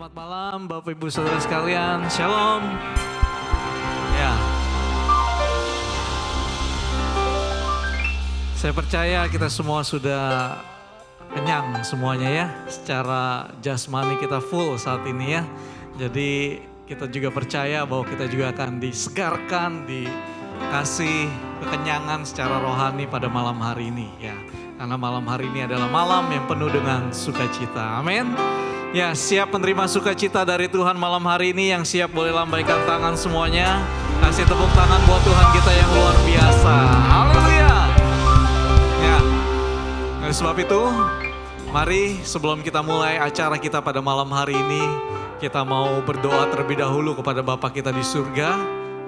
Selamat malam Bapak Ibu Saudara sekalian, Shalom. Ya, saya percaya kita semua sudah kenyang semuanya ya. Secara jasmani kita full saat ini ya. Jadi kita juga percaya bahwa kita juga akan disegarkan, dikasih kekenyangan secara rohani pada malam hari ini ya. Karena malam hari ini adalah malam yang penuh dengan sukacita. Amin. Ya, siap menerima sukacita dari Tuhan malam hari ini. Yang siap boleh lambaikan tangan semuanya. Kasih tepuk tangan buat Tuhan kita yang luar biasa. Haleluya. Ya, oleh sebab itu, mari sebelum kita mulai acara kita pada malam hari ini, kita mau berdoa terlebih dahulu kepada Bapa kita di surga.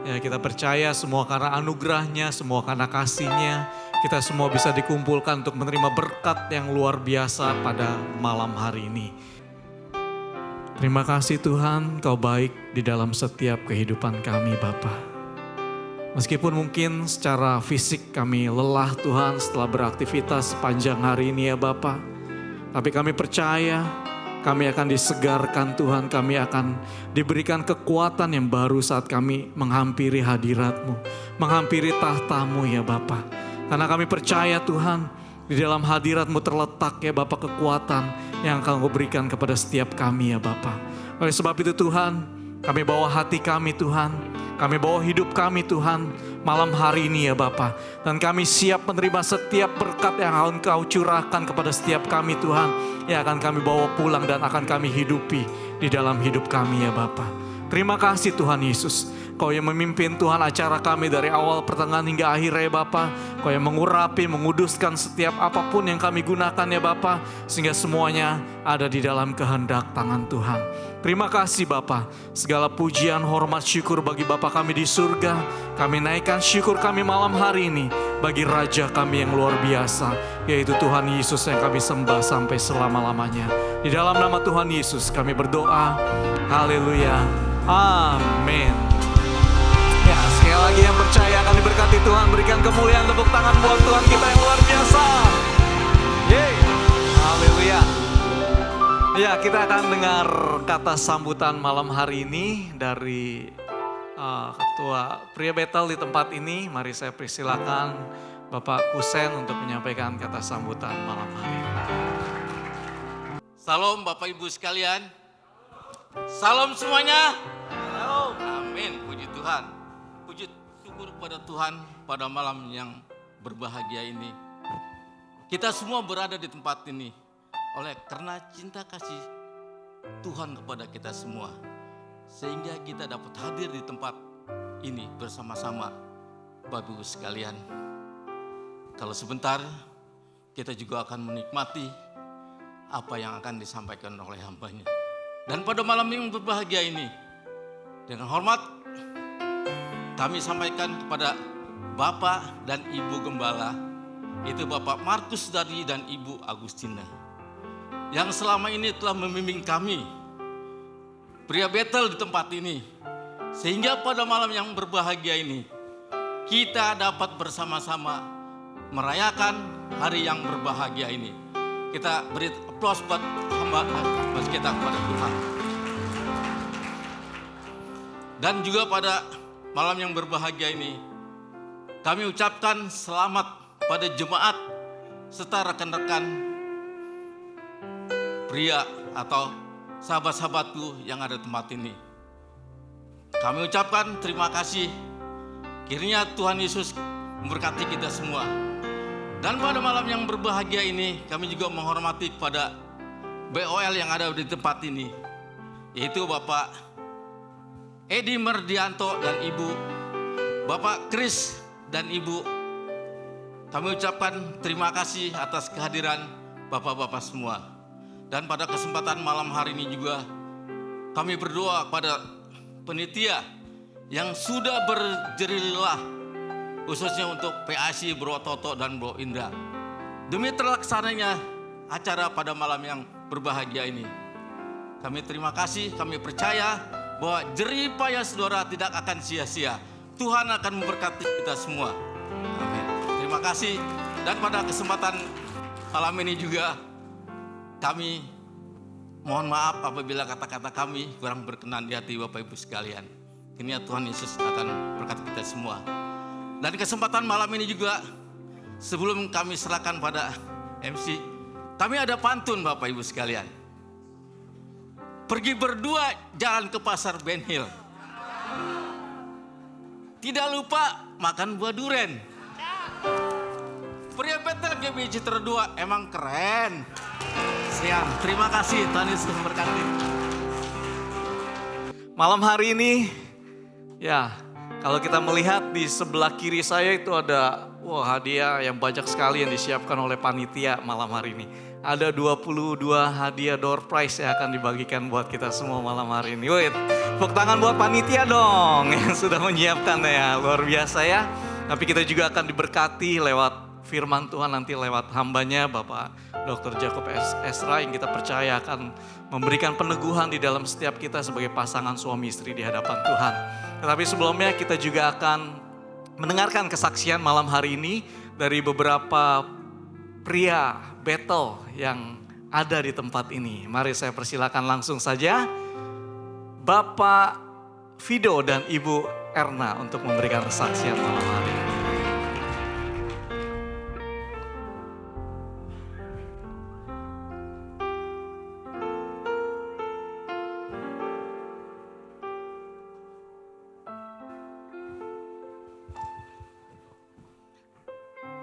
Ya, kita percaya semua karena anugerahnya, semua karena kasihnya, kita semua bisa dikumpulkan untuk menerima berkat yang luar biasa pada malam hari ini. Terima kasih Tuhan, Kau baik di dalam setiap kehidupan kami Bapa. Meskipun mungkin secara fisik kami lelah Tuhan setelah beraktivitas sepanjang hari ini ya Bapa. Tapi kami percaya kami akan disegarkan Tuhan, kami akan diberikan kekuatan yang baru saat kami menghampiri hadirat-Mu, menghampiri tahta-Mu ya Bapa. Karena kami percaya Tuhan, di dalam hadirat-Mu terletak ya Bapa kekuatan yang akan Kau berikan kepada setiap kami ya Bapa. Oleh sebab itu Tuhan, kami bawa hati kami Tuhan, kami bawa hidup kami Tuhan malam hari ini ya Bapa. Dan kami siap menerima setiap berkat yang akan Kau curahkan kepada setiap kami Tuhan, yang akan kami bawa pulang dan akan kami hidupi di dalam hidup kami ya Bapa. Terima kasih Tuhan Yesus. Kau yang memimpin Tuhan acara kami dari awal pertengahan hingga akhir ya Bapa. Kau yang mengurapi, menguduskan setiap apapun yang kami gunakan ya Bapa. Sehingga semuanya ada di dalam kehendak tangan Tuhan. Terima kasih Bapa. Segala pujian, hormat, syukur bagi Bapa kami di surga. Kami naikkan syukur kami malam hari ini bagi Raja kami yang luar biasa, yaitu Tuhan Yesus yang kami sembah sampai selama-lamanya. Di dalam nama Tuhan Yesus kami berdoa. Haleluya. Amin. Ya, sekali lagi yang percaya akan diberkati Tuhan, berikan kemuliaan, tepuk tangan buat Tuhan kita yang luar biasa. Yeay. Haleluya. Ya, kita akan dengar kata sambutan malam hari ini dari Ketua Pria Betel di tempat ini. Mari saya persilakan Bapak Kusen untuk menyampaikan kata sambutan malam hari ini. Salam Bapak Ibu sekalian. Salam semuanya. Salam. Amin. Puji Tuhan. Puji syukur kepada Tuhan pada malam yang berbahagia ini. Kita semua berada di tempat ini oleh karena cinta kasih Tuhan kepada kita semua. Sehingga kita dapat hadir di tempat ini bersama-sama Bapak Ibu sekalian. Kalau sebentar kita juga akan menikmati apa yang akan disampaikan oleh hambanya. Dan pada malam yang berbahagia ini, dengan hormat kami sampaikan kepada Bapak dan Ibu Gembala, itu Bapak Markus Dardi dan Ibu Agustina, yang selama ini telah membimbing kami, Pria Betel di tempat ini. Sehingga pada malam yang berbahagia ini, kita dapat bersama-sama merayakan hari yang berbahagia ini. Kita beri aplaus buat hamba kita kepada Tuhan. Dan juga pada malam yang berbahagia ini, kami ucapkan selamat pada jemaat serta rekan-rekan pria atau sahabat-sahabatku yang ada di tempat ini. Kami ucapkan terima kasih. Kiranya Tuhan Yesus memberkati kita semua. Dan pada malam yang berbahagia ini, kami juga menghormati kepada BOL yang ada di tempat ini, yaitu Bapak Edi Merdianto dan Ibu, Bapak Kris dan Ibu. Kami ucapkan terima kasih atas kehadiran Bapak-Bapak semua. Dan pada kesempatan malam hari ini juga, kami berdoa kepada penitia yang sudah berjerilah, khususnya untuk PAC Bro Toto dan Bro Indra, demi terlaksananya acara pada malam yang berbahagia ini. Kami terima kasih, kami percaya bahwa jerih payah saudara tidak akan sia-sia. Tuhan akan memberkati kita semua. Amin. Terima kasih. Dan pada kesempatan malam ini juga kami Mohon maaf apabila kata-kata kami kurang berkenan di hati Bapak Ibu sekalian. Kiranya Tuhan Yesus akan berkati kita semua. Dan kesempatan malam ini juga, sebelum kami serahkan pada MC, kami ada pantun Bapak Ibu sekalian. Pergi berdua jalan ke pasar Ben Hill. Tidak lupa makan buah duren. Pria Betel GBJ terdua emang keren. Siap, terima kasih Tuhan Yesus memberkati. Malam hari ini, ya kalau kita melihat di sebelah kiri saya itu ada hadiah yang banyak sekali yang disiapkan oleh panitia malam hari ini. Ada 22 hadiah door prize yang akan dibagikan buat kita semua malam hari ini. Wait, tepuk tangan buat panitia dong yang sudah menyiapkan ya, luar biasa ya. Tapi kita juga akan diberkati lewat firman Tuhan nanti lewat hambanya Bapak Dr. Jacob Esra yang kita percaya akan memberikan peneguhan di dalam setiap kita sebagai pasangan suami istri di hadapan Tuhan. Tetapi sebelumnya kita juga akan mendengarkan kesaksian malam hari ini dari beberapa pria Betel yang ada di tempat ini. Mari saya persilakan langsung saja Bapak Fido dan Ibu Erna untuk memberikan kesaksian malam hari ini.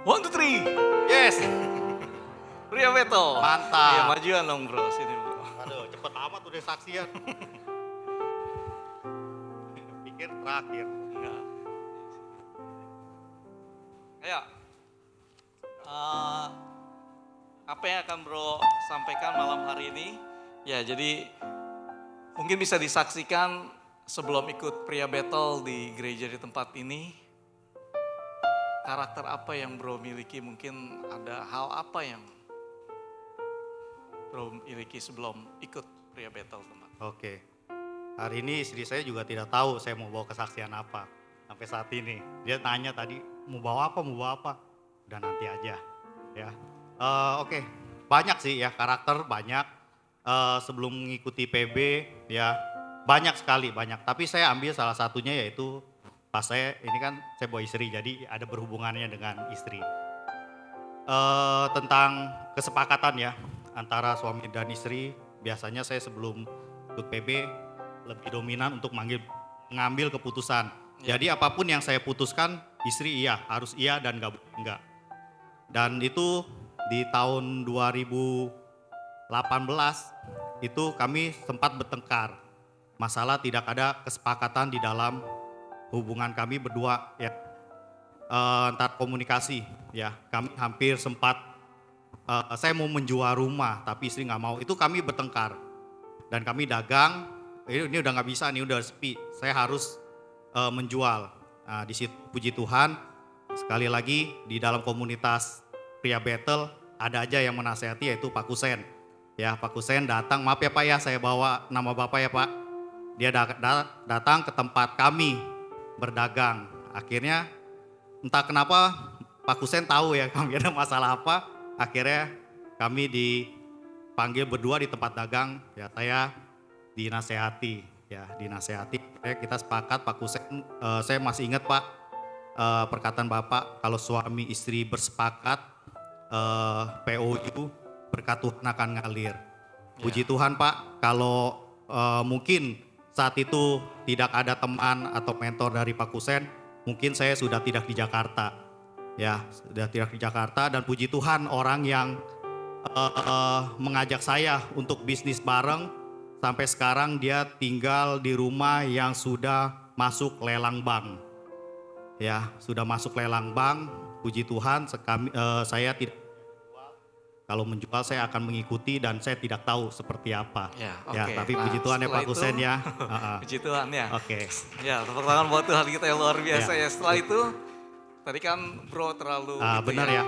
One, two, three. Yes. Pria Betel. Mantap. Iya, majuan dong bro, sini bro. Aduh, cepet amat udah saksian. Pikir terakhir. Enggak. Ayo. Apa yang akan bro sampaikan malam hari ini? Ya, jadi mungkin bisa disaksikan sebelum ikut Pria Betel di gereja di tempat ini. Karakter apa yang bro miliki, mungkin ada hal apa yang bro miliki sebelum ikut Pria Betel teman. Oke. Hari ini istri saya juga tidak tahu saya mau bawa kesaksian apa sampai saat ini. Dia tanya tadi mau bawa apa. Udah nanti aja ya. Oke. Banyak sih ya karakter banyak. Sebelum mengikuti PB ya banyak sekali banyak. Tapi saya ambil salah satunya yaitu pas saya ini kan saya bawa istri jadi ada berhubungannya dengan istri. Tentang kesepakatan ya antara suami dan istri, biasanya saya sebelum ikut PB lebih dominan untuk mengambil keputusan. Ya. Jadi apapun yang saya putuskan istri harus iya dan enggak. Dan itu di tahun 2018 itu kami sempat bertengkar. Masalah tidak ada kesepakatan di dalam hubungan kami berdua ya, antar komunikasi ya, kami hampir sempat saya mau menjual rumah tapi istri nggak mau, itu kami bertengkar dan kami dagang, ini udah nggak bisa nih udah sepi, saya harus menjual. Di situ puji Tuhan sekali lagi di dalam komunitas Pria Betel ada aja yang menasehati yaitu Pak Kusen ya, Pak Kusen datang, maaf ya Pak ya saya bawa nama Bapak ya Pak, dia datang ke tempat kami berdagang. Akhirnya entah kenapa Pak Kusen tahu ya kami ada masalah apa. Akhirnya kami dipanggil berdua di tempat dagang. Ya saya dinasehati. Kita sepakat Pak Kusen. Saya masih ingat Pak perkataan Bapak kalau suami istri bersepakat POU berkat Tuhan akan ngalir. Puji Tuhan Pak kalau mungkin saat itu tidak ada teman atau mentor dari Pak Kusen, mungkin saya sudah tidak di Jakarta. Ya, sudah tidak di Jakarta dan puji Tuhan orang yang mengajak saya untuk bisnis bareng, sampai sekarang dia tinggal di rumah yang sudah masuk lelang bank. Ya, sudah masuk lelang bank, puji Tuhan saya tidak. Kalau menjual saya akan mengikuti dan saya tidak tahu seperti apa. Ya, ya tapi puji Tuhan ya Pak Kusen ya. Puji Tuhan ya. Oke. Ya, tepuk tangan buat Tuhan kita yang luar biasa ya. Ya. Setelah itu, tadi kan bro terlalu gitu benar ya.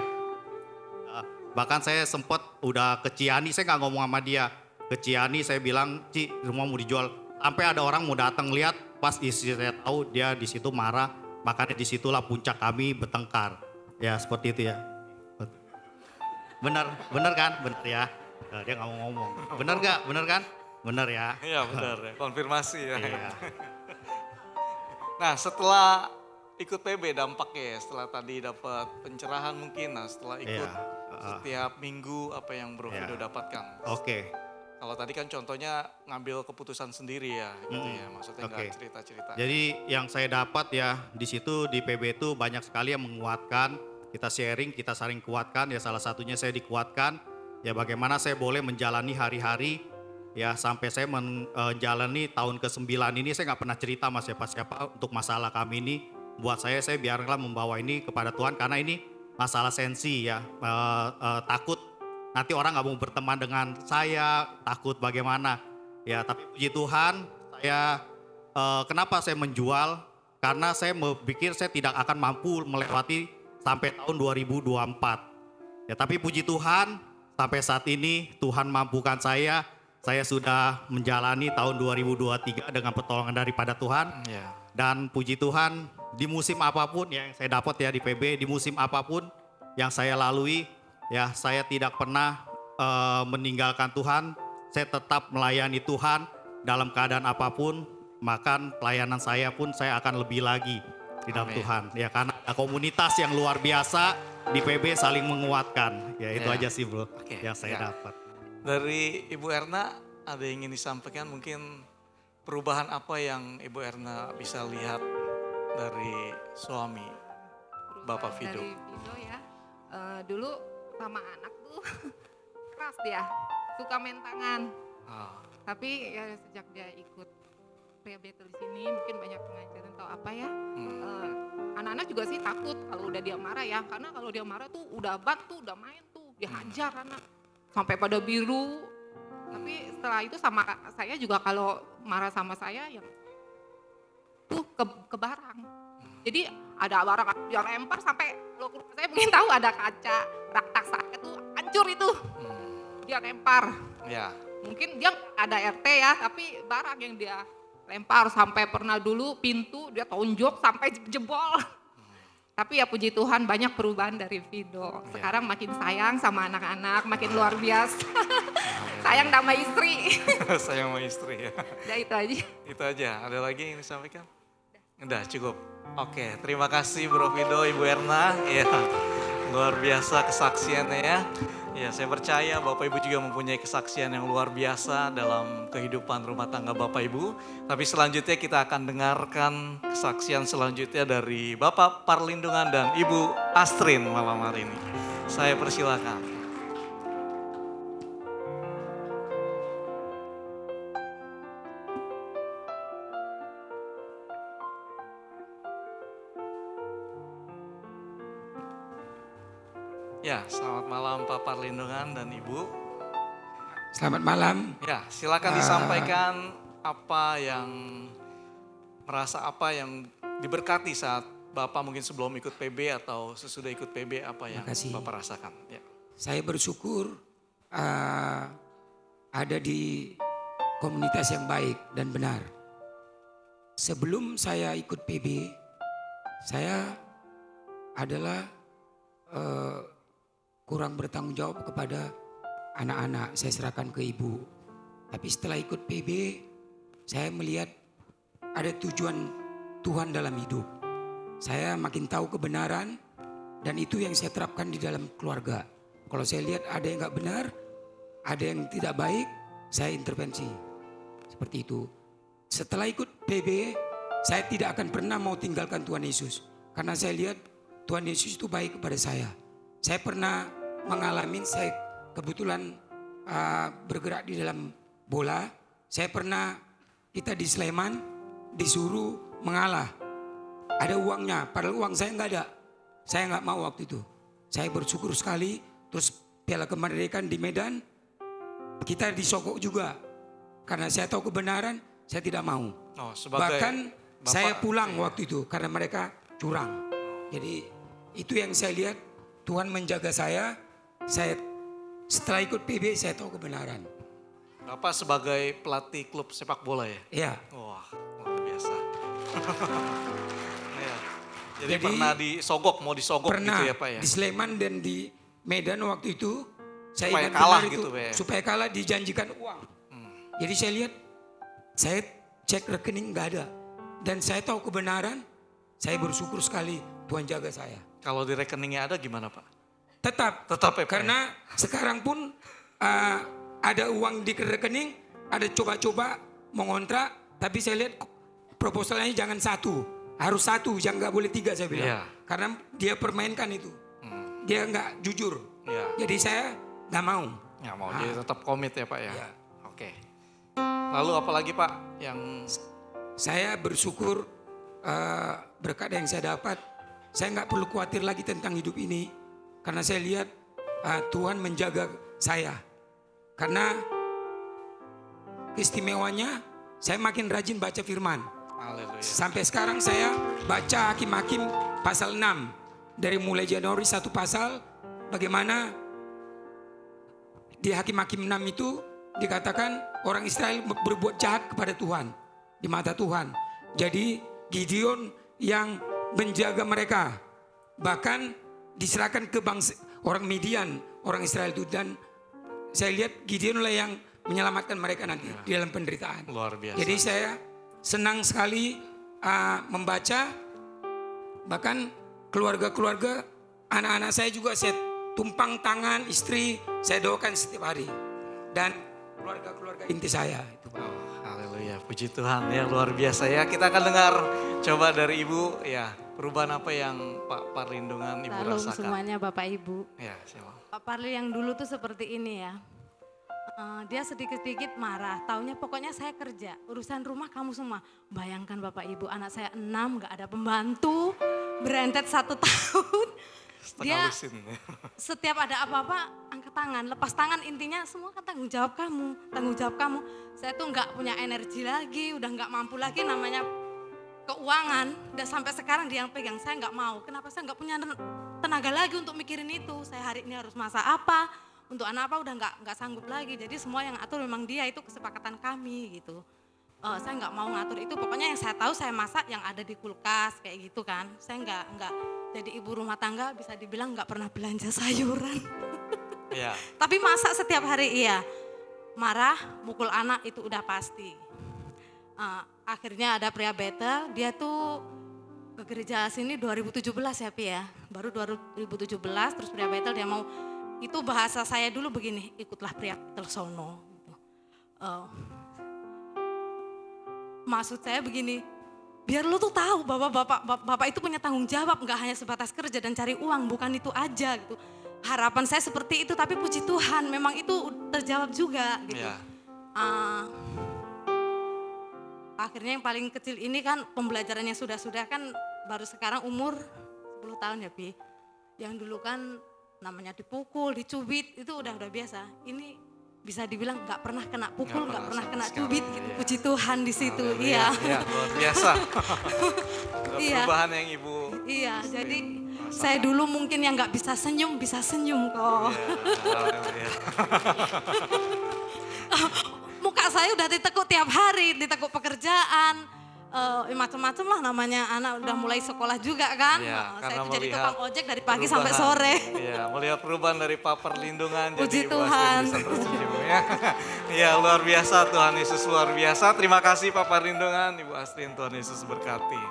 Bahkan saya sempat udah ke Ciani, saya nggak ngomong sama dia. Ke Ciani saya bilang, Ci rumah mau dijual. Sampai ada orang mau datang lihat, pas istri saya tahu dia di situ marah. Makanya disitulah puncak kami bertengkar. Ya seperti itu ya. Benar kan? Benar ya. Nah, dia nggak mau ngomong. Bener nggak? Bener kan? Bener ya. Iya benar ya, konfirmasi ya. Iya. Nah setelah ikut PB dampaknya ya, setelah tadi dapat pencerahan mungkin, nah setelah ikut Iya. setiap minggu apa yang Bro Iya. Fido dapatkan? Oke. Kalau tadi kan contohnya ngambil keputusan sendiri ya gitu ya, maksudnya nggak Oke. cerita-cerita. Jadi yang saya dapat ya di situ di PB itu banyak sekali yang menguatkan, kita sharing, kita saling kuatkan ya, salah satunya saya dikuatkan ya bagaimana saya boleh menjalani hari-hari ya sampai saya menjalani tahun ke-9 ini saya nggak pernah cerita sama siapa-siapa untuk masalah kami ini. Buat saya biarlah membawa ini kepada Tuhan karena ini masalah sensi ya, takut nanti orang nggak mau berteman dengan saya, takut bagaimana ya, tapi puji Tuhan saya kenapa saya menjual? Karena saya berpikir saya tidak akan mampu melewati sampai tahun 2024. Ya, tapi puji Tuhan sampai saat ini Tuhan mampukan saya sudah menjalani tahun 2023 dengan pertolongan daripada Tuhan. Iya. Dan puji Tuhan di musim apapun yang saya dapat ya di PB, di musim apapun yang saya lalui, ya saya tidak pernah meninggalkan Tuhan. Saya tetap melayani Tuhan dalam keadaan apapun. Maka pelayanan saya pun saya akan lebih lagi di dalam Amin. Tuhan. Ya karena ada komunitas yang luar biasa di PB saling menguatkan. Ya itu Ya. aja sih bro Oke, yang saya ya. dapat. Dari Ibu Erna ada yang ingin disampaikan, mungkin perubahan apa yang Ibu Erna bisa lihat dari suami Bapak Fido? Dari Fido ya, dulu sama anak tuh keras dia, suka main tangan. Ah, Tapi ya sejak dia ikut PB di sini mungkin banyak pengajaran atau apa ya. Anak-anak juga sih takut kalau udah dia marah ya, karena kalau dia marah tuh udah tuh udah main tuh, dia hajar anak sampai pada biru. Tapi setelah itu sama saya juga kalau marah sama saya yang tuh ke barang. Jadi ada barang yang lempar sampai saya mungkin tahu ada kaca rak tak saya tuh hancur itu. Dia lempar. ya. Mungkin dia ada RT ya, tapi barang yang dia lempar sampai pernah dulu pintu dia tonjok sampai jebol. Tapi ya puji Tuhan banyak perubahan dari Fido. Sekarang makin sayang sama anak-anak, makin luar biasa. Sayang sama istri. Saya sama istri ya. Udah itu aja. Itu aja. Ada lagi yang disampaikan? Udah cukup. Oke, terima kasih Bro Fido, Ibu Erna. Ya, luar biasa kesaksiannya ya. Ya, saya percaya Bapak Ibu juga mempunyai kesaksian yang luar biasa dalam kehidupan rumah tangga Bapak Ibu. Tapi selanjutnya kita akan dengarkan kesaksian selanjutnya dari Bapak Parlindungan dan Ibu Astrin malam hari ini. Saya persilakan. Ya, selamat malam Pak Parlindungan dan Ibu. Selamat malam. Ya, silakan disampaikan apa yang merasa apa yang diberkati saat Bapak mungkin sebelum ikut PB atau sesudah ikut PB apa yang Terima kasih. Bapak rasakan. Ya. Saya bersyukur ada di komunitas yang baik dan benar. Sebelum saya ikut PB, saya adalah kurang bertanggung jawab kepada anak-anak. Saya serahkan ke ibu. Tapi setelah ikut PB, saya melihat ada tujuan Tuhan dalam hidup. Saya makin tahu kebenaran dan itu yang saya terapkan di dalam keluarga. Kalau saya lihat ada yang nggak benar, ada yang tidak baik, saya intervensi. Seperti itu. Setelah ikut PB, saya tidak akan pernah mau tinggalkan Tuhan Yesus. Karena saya lihat Tuhan Yesus itu baik kepada saya. Saya pernah mengalami, saya kebetulan bergerak di dalam bola. Saya pernah, kita di Sleman disuruh mengalah. Ada uangnya, padahal uang saya nggak ada. Saya nggak mau waktu itu. Saya bersyukur sekali. Terus Piala Kemerdekaan di Medan, kita disogok juga. Karena saya tahu kebenaran, saya tidak mau. Oh, sebagai Bahkan Bapak, saya pulang waktu itu karena mereka curang. Jadi itu yang saya lihat, Tuhan menjaga saya. Saya setelah ikut PB saya tahu kebenaran. Bapak sebagai pelatih klub sepak bola ya? Ya. Wah, luar biasa. Ya. Jadi Jadi, pernah disogok, mau disogok Pernah gitu ya Pak ya? di Sleman dan di Medan waktu itu Saya Supaya ingat kalah benar itu, gitu, Pak, ya? supaya kalah dijanjikan uang. Jadi saya lihat, saya cek rekening nggak ada. Dan saya tahu kebenaran, saya bersyukur sekali Tuhan jaga saya. Kalau di rekeningnya ada gimana Pak? Tetap, Tetap ya Pak? karena sekarang pun ada uang di rekening, ada coba-coba mengontrak, tapi saya lihat proposalnya jangan satu, harus satu, jangan nggak boleh tiga saya bilang. Iya. Karena dia permainkan itu, dia nggak jujur. Iya. Jadi saya nggak mau. Nggak mau, jadi tetap komit ya Pak ya? Iya. Oke. Lalu apalagi Pak yang... Saya bersyukur berkat yang saya dapat, saya nggak perlu khawatir lagi tentang hidup ini, karena saya lihat Tuhan menjaga saya. Karena keistimewanya, saya makin rajin baca firman. Haleluya. Sampai sekarang saya baca Hakim-Hakim pasal 6. Dari mulai Januari satu pasal, bagaimana di Hakim-Hakim 6 itu dikatakan orang Israel berbuat jahat kepada Tuhan, di mata Tuhan. Jadi Gideon yang menjaga mereka, bahkan diserahkan ke bangsa orang Midian, orang Israel itu. Dan saya lihat Gideon lah yang menyelamatkan mereka nanti di dalam penderitaan. Luar biasa. Jadi saya senang sekali membaca, bahkan keluarga-keluarga, anak-anak saya juga saya tumpang tangan, istri saya doakan setiap hari. Dan keluarga-keluarga inti saya itu Pak. Haleluya, puji Tuhan ya, luar biasa ya. Kita akan dengar coba dari Ibu ya, perubahan apa yang Pak Parlindungan Ibu Salam rasakan. semuanya Bapak Ibu. Ya, siapa? Pak Parli yang dulu tuh seperti ini ya. Dia sedikit-sedikit marah, taunya pokoknya saya kerja, urusan rumah kamu semua. Bayangkan Bapak Ibu, anak saya 6, gak ada pembantu, berentet 1 tahun. Setengah Dia lusin ya. setiap ada apa-apa angkat tangan, lepas tangan, intinya semua kan tanggung jawab kamu, tanggung jawab kamu. Saya tuh gak punya energi lagi, udah gak mampu lagi namanya keuangan. Udah sampai sekarang dia yang pegang, saya gak mau. Kenapa saya gak punya tenaga lagi untuk mikirin itu. Saya hari ini harus masak apa, untuk anak apa udah nggak sanggup lagi. Jadi semua yang atur memang dia, itu kesepakatan kami gitu. Saya nggak mau ngatur itu, pokoknya yang saya tahu saya masak yang ada di kulkas kayak gitu kan. Saya nggak jadi ibu rumah tangga, bisa dibilang nggak pernah belanja sayuran. Ya. Tapi masak setiap hari iya. Marah, mukul anak itu udah pasti. Akhirnya ada pria Bethel, dia tuh ke gereja sini 2017 ya Pi ya. Baru 2017 terus pria Bethel dia mau, itu bahasa saya dulu begini, ikutlah pria Bethel sono. Gitu. Maksud saya begini, biar lo tuh tahu bahwa bapak itu punya tanggung jawab, nggak hanya sebatas kerja dan cari uang, bukan itu aja gitu. Harapan saya seperti itu, tapi puji Tuhan memang itu terjawab juga gitu. Ya. Akhirnya yang paling kecil ini kan pembelajarannya sudah kan baru sekarang umur 10 tahun ya Pi. Yang dulu kan namanya dipukul, dicubit, itu udah biasa. Ini bisa dibilang nggak pernah kena pukul, nggak pernah kena cubit gitu. Iya. Puji Tuhan di situ, Haleluya. iya. Ya, luar biasa. Iya. Perubahan yang Ibu. Iya, jadi saya dulu mungkin yang nggak bisa senyum kok. Haleluya. Muka saya udah ditekuk tiap hari, ditekuk pekerjaan, macam-macam lah namanya anak udah mulai sekolah juga kan. Iya, Saya karena itu jadi melihat tukang ojek dari pagi sampai sore. Iya, melihat perubahan dari Pak Perlindungan Puji jadi Ibu Tuhan. Astrid bisa tersenyum ya. Iya, luar biasa, Tuhan Yesus luar biasa. Terima kasih Pak Perlindungan, Ibu Astrid, Tuhan Yesus berkati.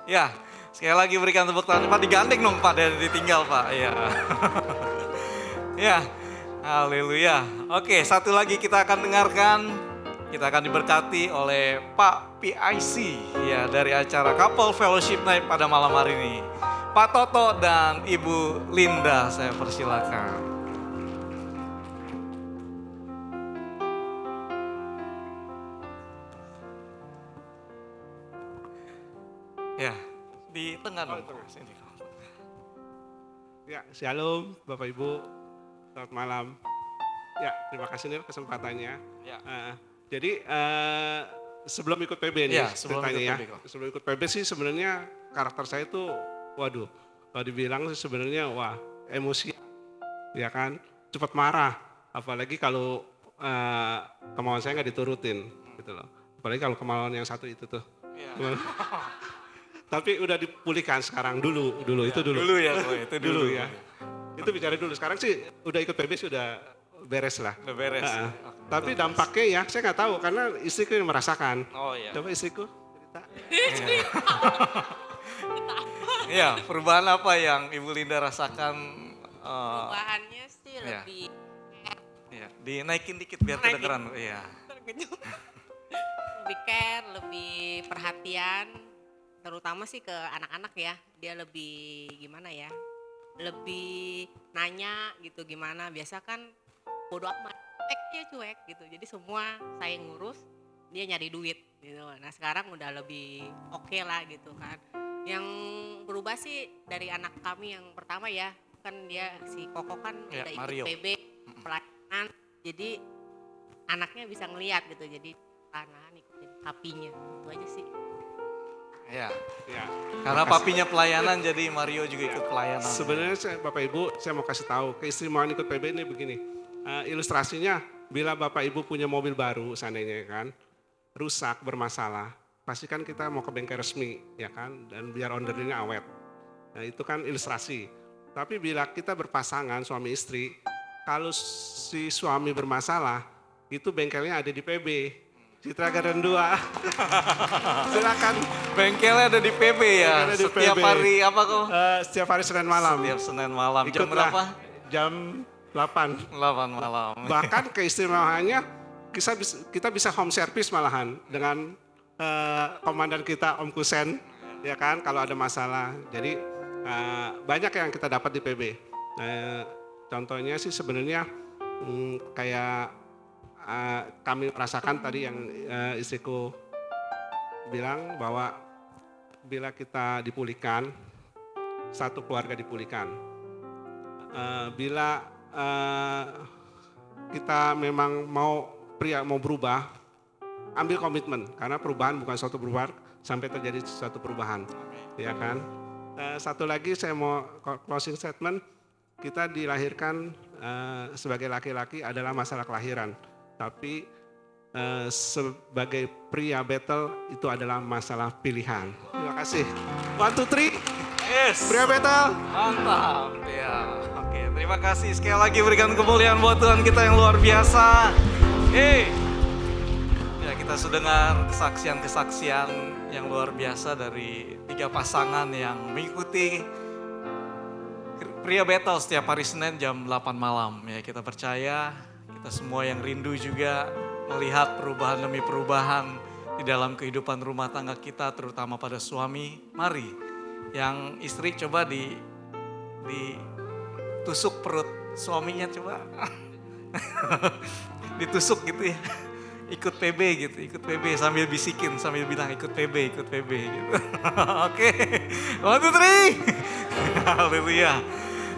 Ya, sekali lagi berikan tepuk tangan. Pak digandeng dong Pak, dari ditinggal Pak. Iya. Ya, haleluya. Oke, satu lagi kita akan dengarkan. Kita akan diberkati oleh Pak PIC ya dari acara Couple Fellowship Night pada malam hari ini. Pak Toto dan Ibu Linda, saya persilakan. Ya, di tengah dong. Sini. Ya, shalom Bapak Ibu, selamat malam. Ya, terima kasih nih kesempatannya. Ya. Jadi sebelum ikut PB nih Ya, sebelum ceritanya ikut ya. PB kok. Sebelum ikut PB sih sebenarnya karakter saya tuh, waduh, kalau dibilang sih sebenarnya wah emosi, ya kan, cepat marah. Apalagi kalau kemauan saya nggak diturutin, gitu loh. Apalagi kalau kemauan yang satu itu tuh. Ya. Tapi udah dipulihkan sekarang dulu itu dulu. Dulu ya, itu Dulu ya. Itu bicara dulu. Sekarang sih udah ikut PB sudah beres lah. Udah beres. Heeh. Oke, Tapi betul. dampaknya ya saya nggak tahu karena istriku yang merasakan. Oh iya. Coba istriku cerita. Iya, perubahan apa yang Ibu Linda rasakan? Perubahannya sih Iya. lebih Iya, dinaikin dikit biar Naikin. kedengeran. Iya. lebih care, lebih perhatian, terutama sih ke anak-anak ya. Dia lebih gimana ya? Lebih nanya gitu gimana. Biasa kan bodo amat, cuek gitu. Jadi semua saya ngurus, dia nyari duit gitu. Nah sekarang udah lebih oke lah gitu kan. Yang berubah sih dari anak kami yang pertama ya, kan dia si Koko kan Ya, udah ikut Mario. PB pelayanan, jadi anaknya bisa ngelihat gitu, jadi pelayanan ikutin papinya, itu aja sih. Iya. Ya. Karena papinya pelayanan jadi Mario juga ikut pelayanan. Sebenarnya Bapak Ibu saya mau kasih tahu keistimewaan ikut PB ini begini. Ilustrasinya bila Bapak Ibu punya mobil baru seandainya kan rusak bermasalah, pasti kan kita mau ke bengkel resmi ya kan dan biar ordernya awet. Nah, itu kan ilustrasi. Tapi bila kita berpasangan suami istri, kalau si suami bermasalah itu bengkelnya ada di PB. Citra Garden 2. Silakan. Bengkelnya ada di PB ya. Bengkelnya di Setiap PB. hari apa kok? Setiap hari Senin malam. Setiap Senin malam. Jam Ikutlah. berapa? Jam 8. 8 malam. Bahkan keistimewaannya kita bisa home service malahan dengan komandan kita Om Kusen, ya kan, kalau ada masalah. Jadi banyak yang kita dapat di PB. Contohnya sih sebenarnya kayak kami merasakan tadi yang istriku bilang bahwa bila kita dipulihkan, satu keluarga dipulihkan. Bila kita memang mau berubah, ambil komitmen karena perubahan bukan suatu perubahan sampai terjadi suatu perubahan, ya kan. Satu lagi saya mau closing statement, kita dilahirkan sebagai laki-laki adalah masalah kelahiran, tapi sebagai pria Bethel itu adalah masalah pilihan. Terima kasih. 1, 2, 3. Yes. Pria Bethel. Mantap. Ya. Oke, terima kasih sekali lagi berikan kemuliaan buat Tuhan kita yang luar biasa. Ya, kita sudah dengar kesaksian-kesaksian yang luar biasa dari 3 pasangan yang mengikuti Pria Bethel setiap hari Senin jam 8 malam. Ya, kita percaya kita semua yang rindu juga melihat perubahan demi perubahan di dalam kehidupan rumah tangga kita, terutama pada suami. Mari, yang istri coba ditusuk perut suaminya, coba ditusuk gitu ya. Ikut PB gitu, ikut PB sambil bisikin, sambil bilang ikut PB gitu. Oke, 1, 2, 3. Haleluya.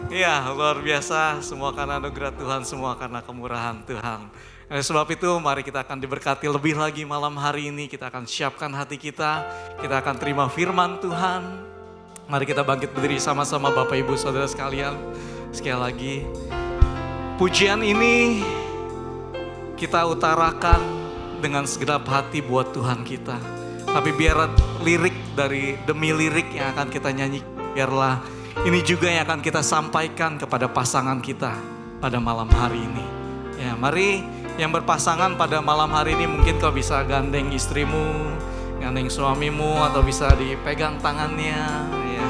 Ya, luar biasa, semua karena anugerah Tuhan, semua karena kemurahan Tuhan. Oleh sebab itu, mari kita akan diberkati lebih lagi malam hari ini. Kita akan siapkan hati kita akan terima firman Tuhan. Mari kita bangkit berdiri sama-sama Bapak Ibu Saudara sekalian. Sekali lagi, pujian ini kita utarakan dengan segenap hati buat Tuhan kita. Tapi biar lirik demi lirik yang akan kita nyanyi, biarlah ini juga yang akan kita sampaikan kepada pasangan kita pada malam hari ini. Ya, mari yang berpasangan pada malam hari ini mungkin kau bisa gandeng istrimu, gandeng suamimu, atau bisa dipegang tangannya. Ya.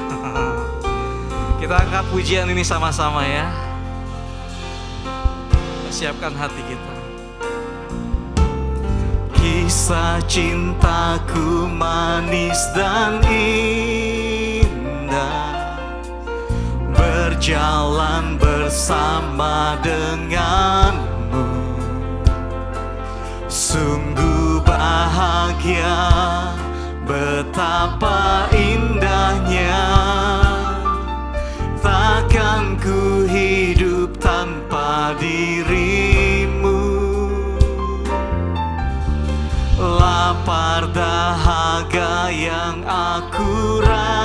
Kita angkat pujian ini sama-sama ya. Siapkan hati kita. Kisah cintaku manis dan indah, berjalan bersama denganmu. Sungguh bahagia, betapa indahnya. Takkan ku hidup tanpa dirimu. Lapar dahaga yang aku rasa,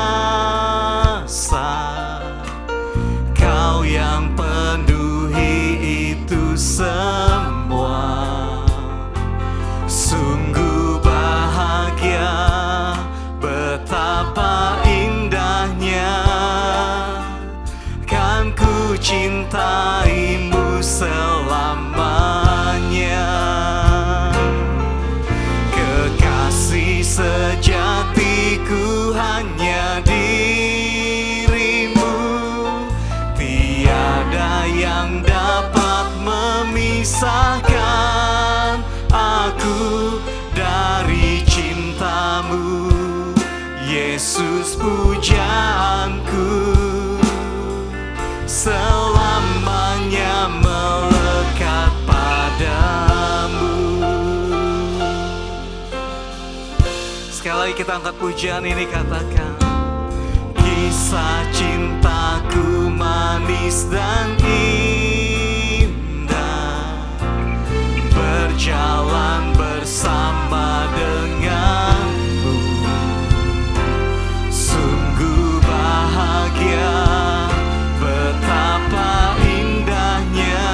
Kau yang penuhi itu semua. Sungguh bahagia, betapa indahnya. Kan ku cintaimu selama Yesus pujaanku selamanya melekat padamu. Sekali lagi kita angkat pujian ini, katakan kisah cintaku manis dan indah, berjalan bersama denganmu. Sungguh bahagia, betapa indahnya,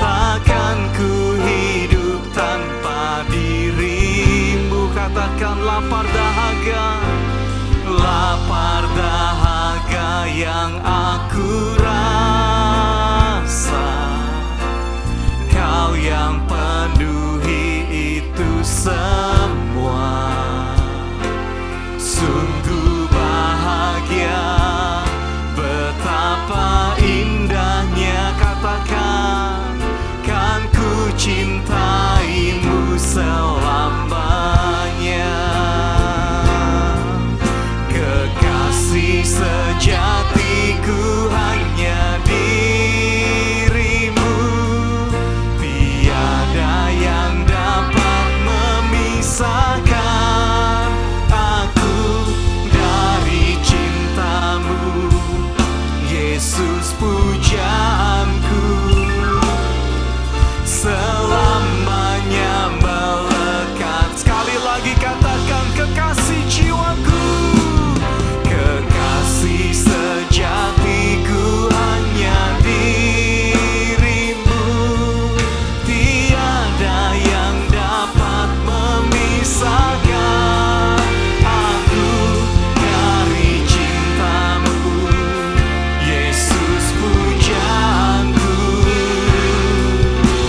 takkan ku hidup tanpa dirimu. Katakan lapar dahaga yang aku rasa, Kau yang penuhi itu semua. Sungguh bahagia, betapa indahnya, katakan kan ku cintaimu selamanya. Kekasih sejatiku hanya dirimu, tiada yang dapat memisahkan aku dari cintamu. Yesus pujaanku selamanya melekat. Sekali lagi katakan kekasih jiwaku, kekasih sejatiku hanya dirimu, tiada yang dapat memisahkan aku dari cintamu. Yesus pujaanku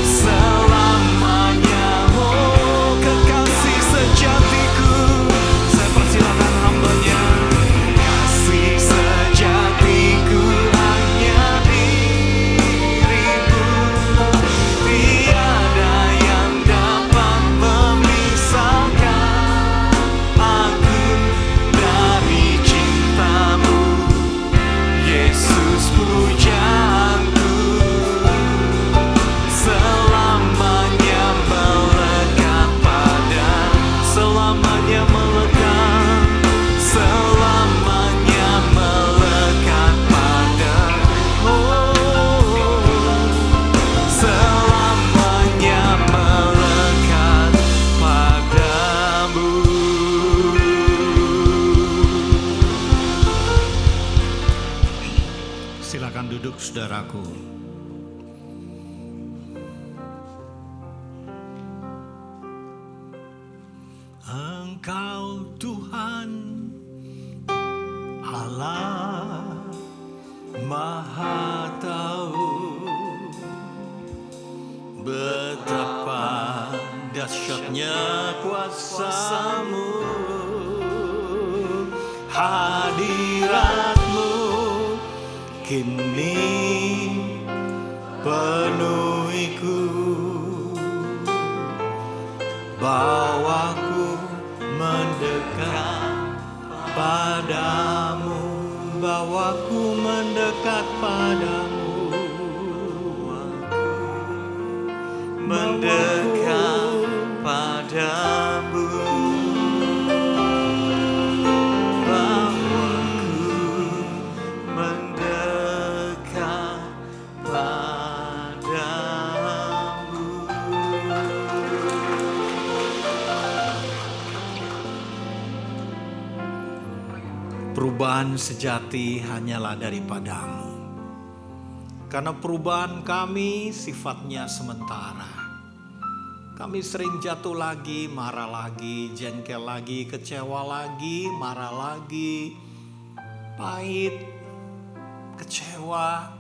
selamanya. Oh kekasih sejatiku, saya persilakan hambanya. Kasih sejatiku hanya dirimu, tiada yang dapat memisahkan aku dari cintamu. Yesus pujaanku selamanya melekat pada, selamanya melekat, selamanya melekat pada, oh, selamanya melekat padamu. Silakan duduk saudaraku. Engkau Tuhan Allah Maha Tahu, betapa dahsyatnya kuasa-Mu, hadirat-Mu kini penuhiku. Bawaku mendekat padamu, bawaku mendekat padamu, Mendekat padamu, bawaku mendekat padamu. Perubahan sejati hanyalah daripadamu. Karena perubahan kami sifatnya sementara. Kami sering jatuh lagi, marah lagi, jengkel lagi, kecewa lagi, marah lagi, pahit, kecewa.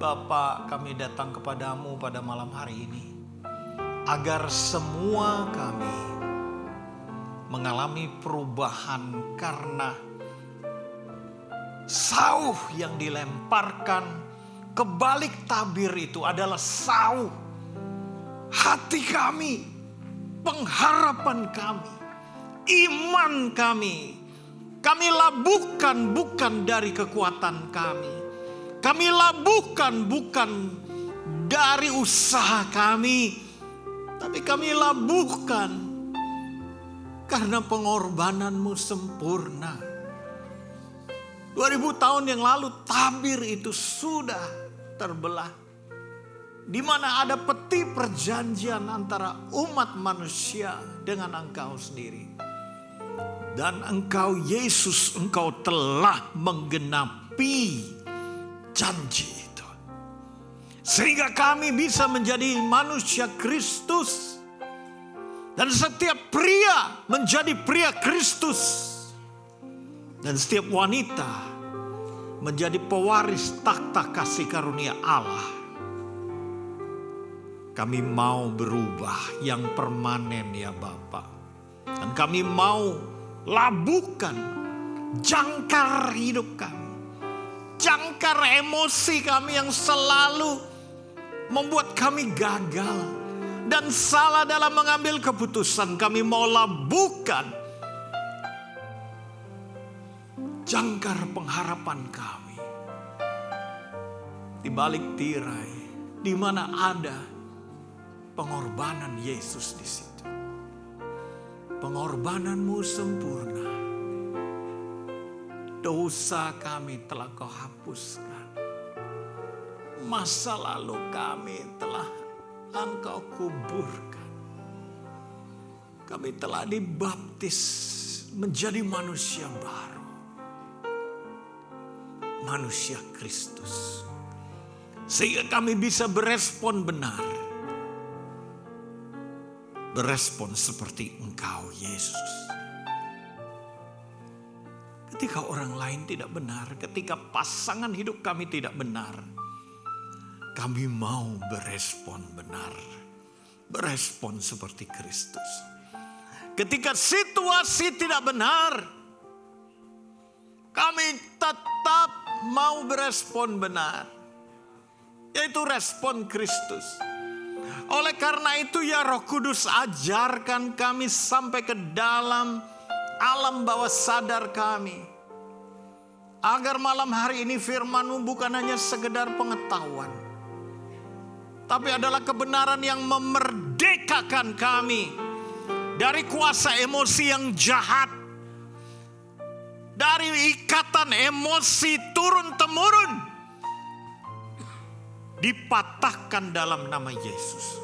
Bapa, kami datang kepadamu pada malam hari ini, agar semua kami mengalami perubahan karena sauh yang dilemparkan ke balik tabir itu adalah sauh hati kami pengharapan kami, iman kami. Kami labuhkan bukan dari kekuatan kami. Kami labuhkan bukan dari usaha kami, tapi kami labuhkan karena pengorbananmu sempurna. 2000 tahun yang lalu tabir itu sudah terbelah, di mana ada peti perjanjian antara umat manusia dengan Engkau sendiri. Dan Engkau Yesus, Engkau telah menggenapi janji itu. Sehingga kami bisa menjadi manusia Kristus. Dan setiap pria menjadi pria Kristus. Dan setiap wanita menjadi pewaris takhta kasih karunia Allah. Kami mau berubah yang permanen ya Bapa. Dan kami mau labuhkan jangkar hidup kami. Jangkar emosi kami yang selalu membuat kami gagal dan salah dalam mengambil keputusan. Kami mau labuhkan jangkar pengharapan kami di balik tirai, di mana ada pengorbanan Yesus di situ. Pengorbananmu sempurna. Dosa kami telah Kau hapuskan. Masa lalu kami telah Engkau kuburkan. Kami telah dibaptis menjadi manusia baru. Manusia Kristus. Sehingga kami bisa berespon benar. Berespon seperti Engkau Yesus. Ketika orang lain tidak benar, ketika pasangan hidup kami tidak benar, kami mau berespon benar. Berespon seperti Kristus. Ketika situasi tidak benar, kami tetap mau berespon benar. Yaitu respon Kristus. Oleh karena itu ya Roh Kudus, ajarkan kami sampai ke dalam alam bawah sadar kami. Agar malam hari ini firman-Mu bukan hanya sekedar pengetahuan. Tapi adalah kebenaran yang memerdekakan kami. Dari kuasa emosi yang jahat. Dari ikatan emosi turun-temurun. Dipatahkan dalam nama Yesus.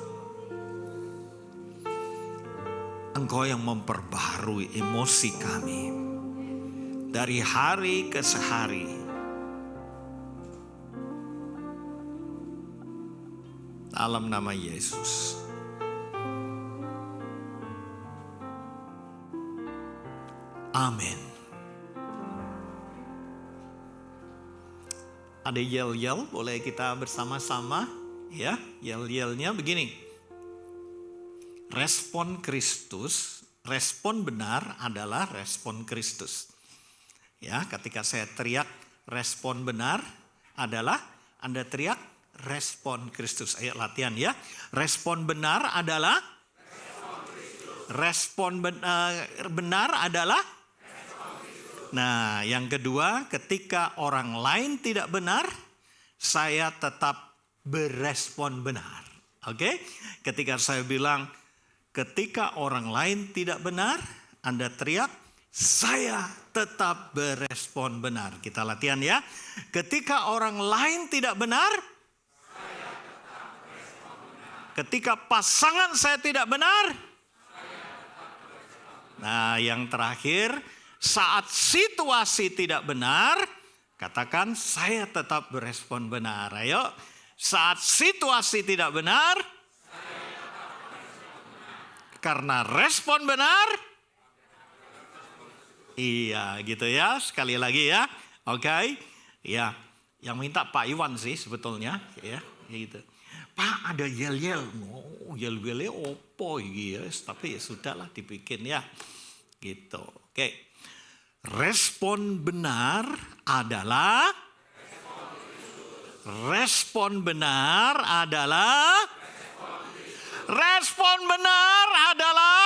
Engkau yang memperbaharui emosi kami dari hari ke hari. Dalam nama Yesus. Amin. Ada yel-yel, boleh kita bersama-sama ya. Yel-yelnya begini. Respon Kristus, respon benar adalah respon Kristus. Ya, ketika saya teriak respon benar adalah Anda teriak respon Kristus. Ayo latihan ya. Respon benar adalah respon benar adalah. Nah, yang kedua, ketika orang lain tidak benar, saya tetap berespon benar. Oke? Ketika saya bilang, ketika orang lain tidak benar, Anda teriak, saya tetap berespon benar. Kita latihan ya. Ketika orang lain tidak benar, saya tetap berespon benar. Ketika pasangan saya tidak benar, saya tetap berespon benar. Nah, yang terakhir, saat situasi tidak benar, katakan saya tetap berespon benar. Ayo, saat situasi tidak benar, saya tetap berespon benar. Karena respon benar, iya gitu ya, sekali lagi ya. Oke, ya, yang minta Pak Iwan sih sebetulnya, ya, gitu. Pak ada yel-yel, yel-yelnya opo gitu, tapi ya sudahlah dibikin ya, gitu. Oke. Respon benar adalah respon benar adalah respon benar adalah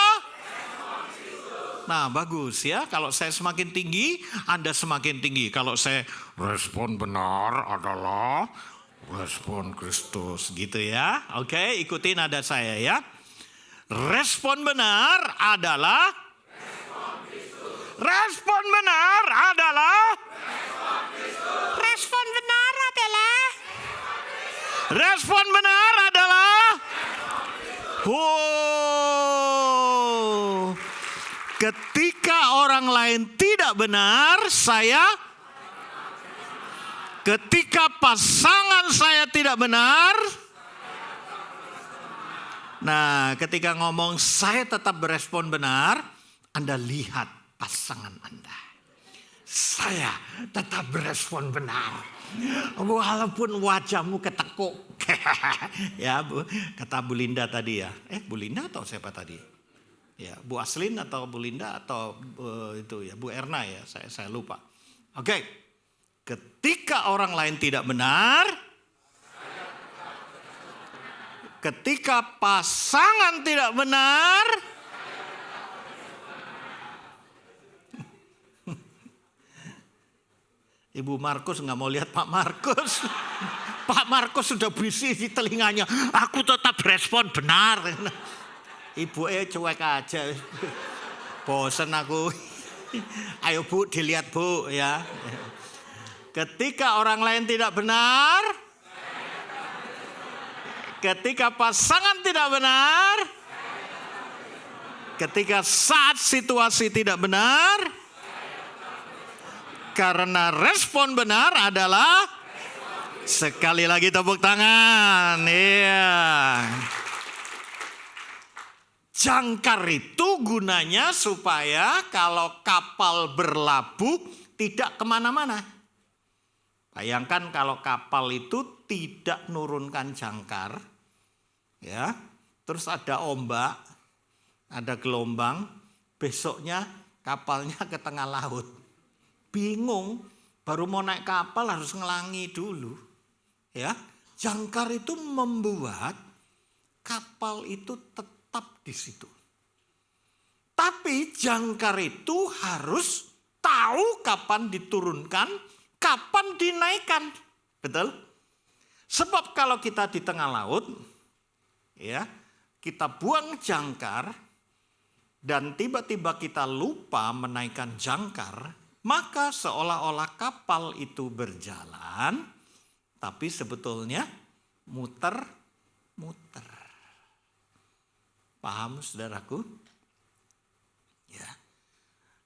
bagus ya. Kalau saya semakin tinggi, Anda semakin tinggi. Kalau saya respon benar adalah respon Kristus gitu ya. Oke, ikutin nada saya ya. Respon benar adalah respon benar adalah respon benar adalah respon benar adalah ketika orang lain tidak benar, ketika pasangan saya tidak benar. Nah, ketika ngomong saya tetap berespon benar, Anda lihat pasangan Anda. Saya tetap berespon benar. Walaupun wajahmu ketekuk. Ya, Bu, kata Bu Linda tadi ya. Bu Linda atau siapa tadi? Ya, Bu Aslin atau Bu Linda atau itu ya, Bu Erna ya, saya lupa. Oke. Ketika orang lain tidak benar, ketika pasangan tidak benar, Ibu Markus nggak mau lihat Pak Markus. Pak Markus sudah bisik di telinganya. Aku tetap respon benar. Ibu cuek aja. Bosen aku. Ayo Bu, dilihat Bu ya. Ketika orang lain tidak benar, ketika pasangan tidak benar, ketika saat situasi tidak benar, karena respon benar adalah sekali lagi tepuk tangan. Iya. Jangkar itu gunanya supaya kalau kapal berlabuh tidak kemana-mana. Bayangkan kalau kapal itu tidak nurunkan jangkar, ya, terus ada ombak, ada gelombang, besoknya kapalnya ke tengah laut. Bingung, baru mau naik kapal harus ngelangi dulu. Ya, jangkar itu membuat kapal itu tetap di situ. Tapi jangkar itu harus tahu kapan diturunkan, kapan dinaikkan. Betul? Sebab kalau kita di tengah laut, ya, kita buang jangkar dan tiba-tiba kita lupa menaikkan jangkar, maka seolah-olah kapal itu berjalan, tapi sebetulnya muter-muter. Paham saudaraku? Ya.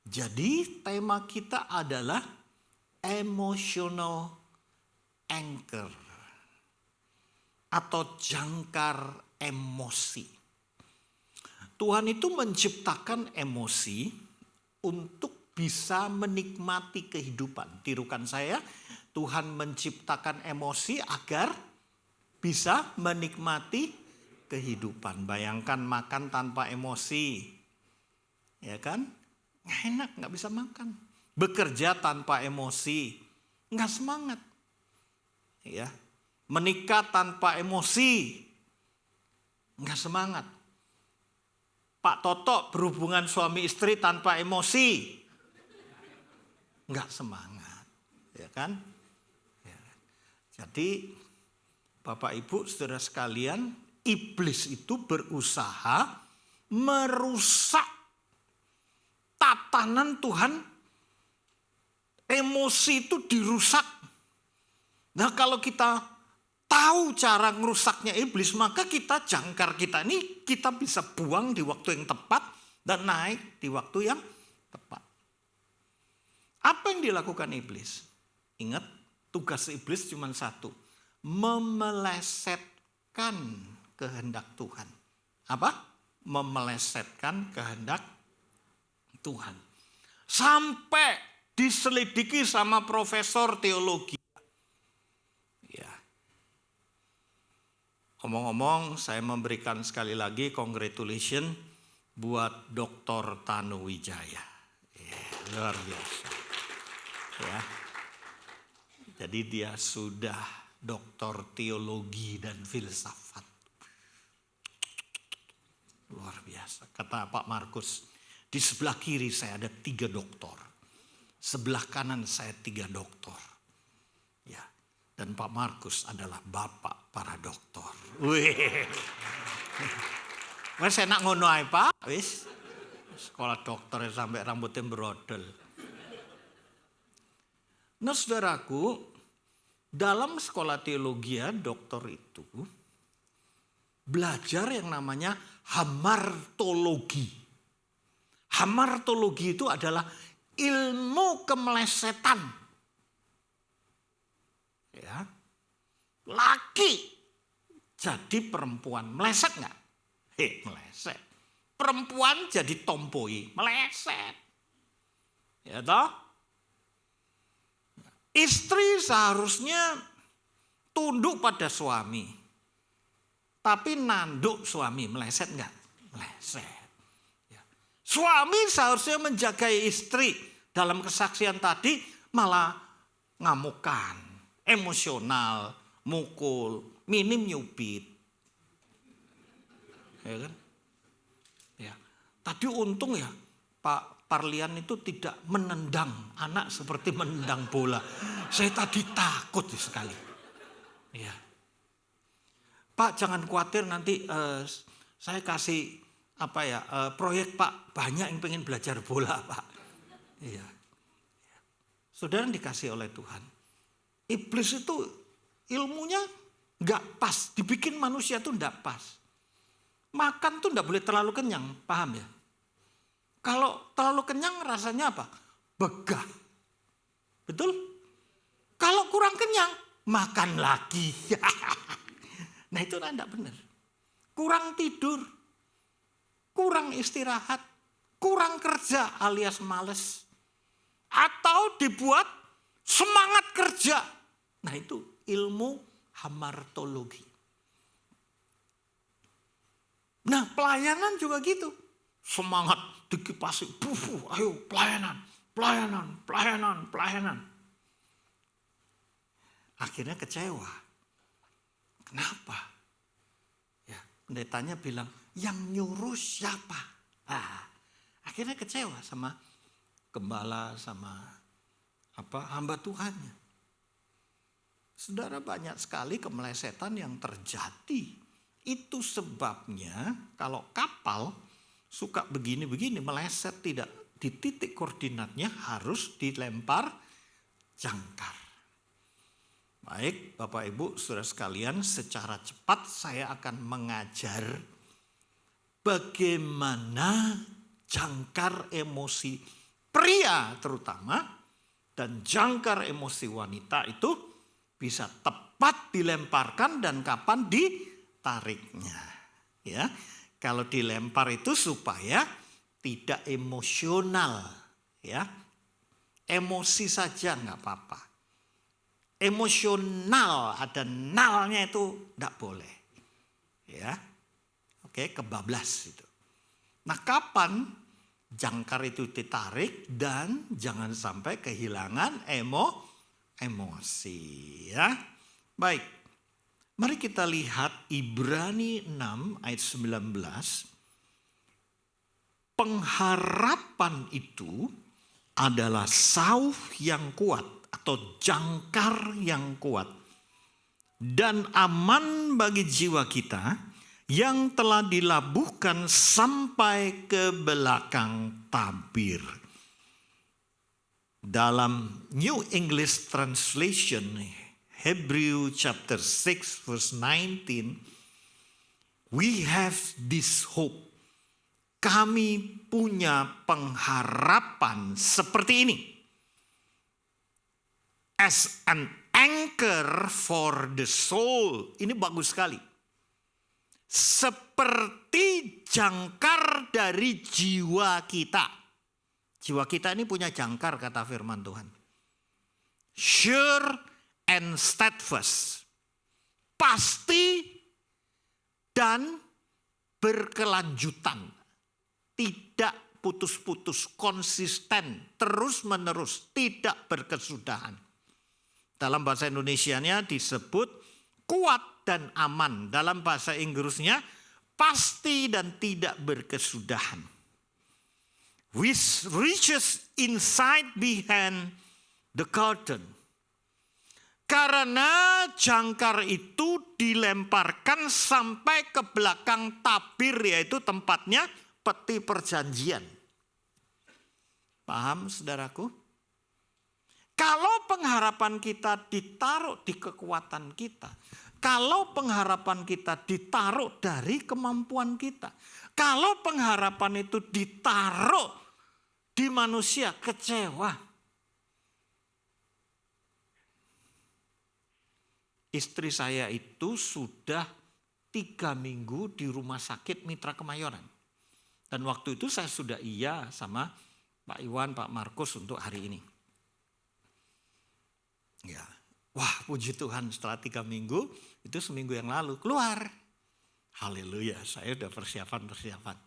Jadi tema kita adalah emotional anchor atau jangkar emosi. Tuhan itu menciptakan emosi untuk bisa menikmati kehidupan. Tirukan saya, Tuhan menciptakan emosi agar bisa menikmati kehidupan. Bayangkan makan tanpa emosi. Ya kan? Nggak enak, nggak bisa makan. Bekerja tanpa emosi, nggak semangat. Ya. Menikah tanpa emosi, nggak semangat. Pak Toto berhubungan suami istri tanpa emosi, nggak semangat, ya kan? Ya. Jadi Bapak Ibu saudara sekalian, iblis itu berusaha merusak tatanan Tuhan. Emosi itu dirusak. Nah kalau kita tahu cara ngerusaknya iblis, maka kita jangkar kita ini kita bisa buang di waktu yang tepat dan naik di waktu yang tepat. Apa yang dilakukan iblis? Ingat, tugas iblis cuma satu. Memelesetkan kehendak Tuhan. Apa? Memelesetkan kehendak Tuhan. Sampai diselidiki sama profesor teologi. Ya. Omong-omong, saya memberikan sekali lagi congratulations buat Dr. Tanu Wijaya. Ya, luar biasa. Ya. Jadi dia sudah doktor teologi dan filsafat. Luar biasa. Kata Pak Markus, Di sebelah kiri saya ada 3 doktor. Sebelah kanan saya 3 doktor. Ya. Dan Pak Markus adalah bapak para doktor. Wih. Wes enak ngono ae, Pak. Wis. Sekolah dokter sampai rambutnya berodol. Nah, saudaraku, dalam sekolah teologi dokter itu belajar yang namanya hamartologi. Hamartologi itu adalah ilmu kemelesetan. Ya. Laki jadi perempuan, meleset nggak? Meleset. Perempuan jadi tompoi, meleset. Ya toh? Istri seharusnya tunduk pada suami. Tapi nanduk suami, meleset enggak? Meleset. Ya. Suami seharusnya menjaga istri. Dalam kesaksian tadi malah ngamukan, emosional, mukul, minim nyubit. Ya kan? Ya. Tadi untung ya Pak Parlian itu tidak menendang anak seperti menendang bola. Saya tadi takut sekali. Ya. Pak jangan khawatir nanti saya kasih proyek Pak, banyak yang pengen belajar bola Pak. Iya. Saudara dikasih oleh Tuhan. Iblis itu ilmunya nggak pas, dibikin manusia tuh nggak pas. Makan tuh nggak boleh terlalu kenyang, paham ya? Kalau terlalu kenyang rasanya apa? Begah. Betul? Kalau kurang kenyang, makan lagi. Nah itu tidak benar. Kurang tidur, kurang istirahat, kurang kerja alias males. Atau dibuat semangat kerja. Nah itu ilmu hamartologi. Nah pelayanan juga gitu. Semangat dikipasi, ayo pelayanan, pelayanan, pelayanan, pelayanan. Akhirnya kecewa. Kenapa? Ya, pendetanya bilang, yang nyuruh siapa? Akhirnya kecewa sama gembala, sama hamba Tuhannya. Saudara, banyak sekali kemelesetan yang terjadi. Itu sebabnya kalau kapal suka begini-begini meleset, tidak di titik koordinatnya, harus dilempar jangkar. Baik Bapak Ibu saudara sekalian, secara cepat saya akan mengajar bagaimana jangkar emosi pria terutama dan jangkar emosi wanita itu bisa tepat dilemparkan dan kapan ditariknya. Ya. Kalau dilempar itu supaya tidak emosional, ya. Emosi saja nggak apa-apa. Emosional ada nalnya itu nggak boleh, ya. Oke, kebablas itu. Nah, kapan jangkar itu ditarik dan jangan sampai kehilangan emosi, ya. Baik. Mari kita lihat Ibrani 6 ayat 19. Pengharapan itu adalah sauh yang kuat atau jangkar yang kuat dan aman bagi jiwa kita yang telah dilabuhkan sampai ke belakang tabir. Dalam New English Translation Hebrew chapter 6 verse 19, we have this hope. Kami punya pengharapan seperti ini. As an anchor for the soul. Ini bagus sekali. Seperti jangkar dari jiwa kita. Jiwa kita ini punya jangkar kata firman Tuhan. Sure and steadfast. Pasti dan berkelanjutan. Tidak putus-putus, konsisten, terus-menerus, tidak berkesudahan. Dalam bahasa Indonesianya disebut kuat dan aman. Dalam bahasa Inggrisnya pasti dan tidak berkesudahan. which reaches inside behind the curtain. Karena jangkar itu dilemparkan sampai ke belakang tabir, yaitu tempatnya peti perjanjian. Paham saudaraku? Kalau pengharapan kita ditaruh di kekuatan kita, kalau pengharapan kita ditaruh dari kemampuan kita, kalau pengharapan itu ditaruh di manusia, kecewa. Istri saya itu sudah 3 minggu di rumah sakit Mitra Kemayoran. Dan waktu itu saya sudah iya sama Pak Iwan, Pak Markus untuk hari ini. Ya, wah puji Tuhan setelah 3 minggu, itu seminggu yang lalu keluar. Haleluya, saya udah persiapan.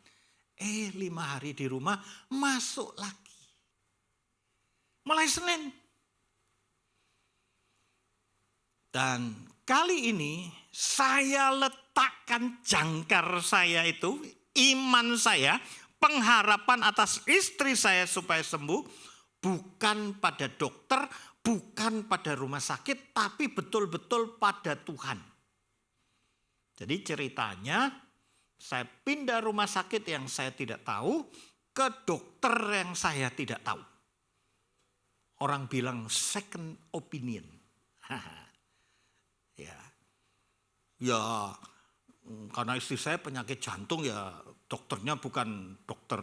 5 hari di rumah masuk lagi. Mulai Senin. Dan kali ini saya letakkan jangkar saya itu, iman saya, pengharapan atas istri saya supaya sembuh, bukan pada dokter, bukan pada rumah sakit, tapi betul-betul pada Tuhan. Jadi ceritanya, saya pindah rumah sakit yang saya tidak tahu, ke dokter yang saya tidak tahu. Orang bilang second opinion. Ya, karena istri saya penyakit jantung, ya dokternya bukan dokter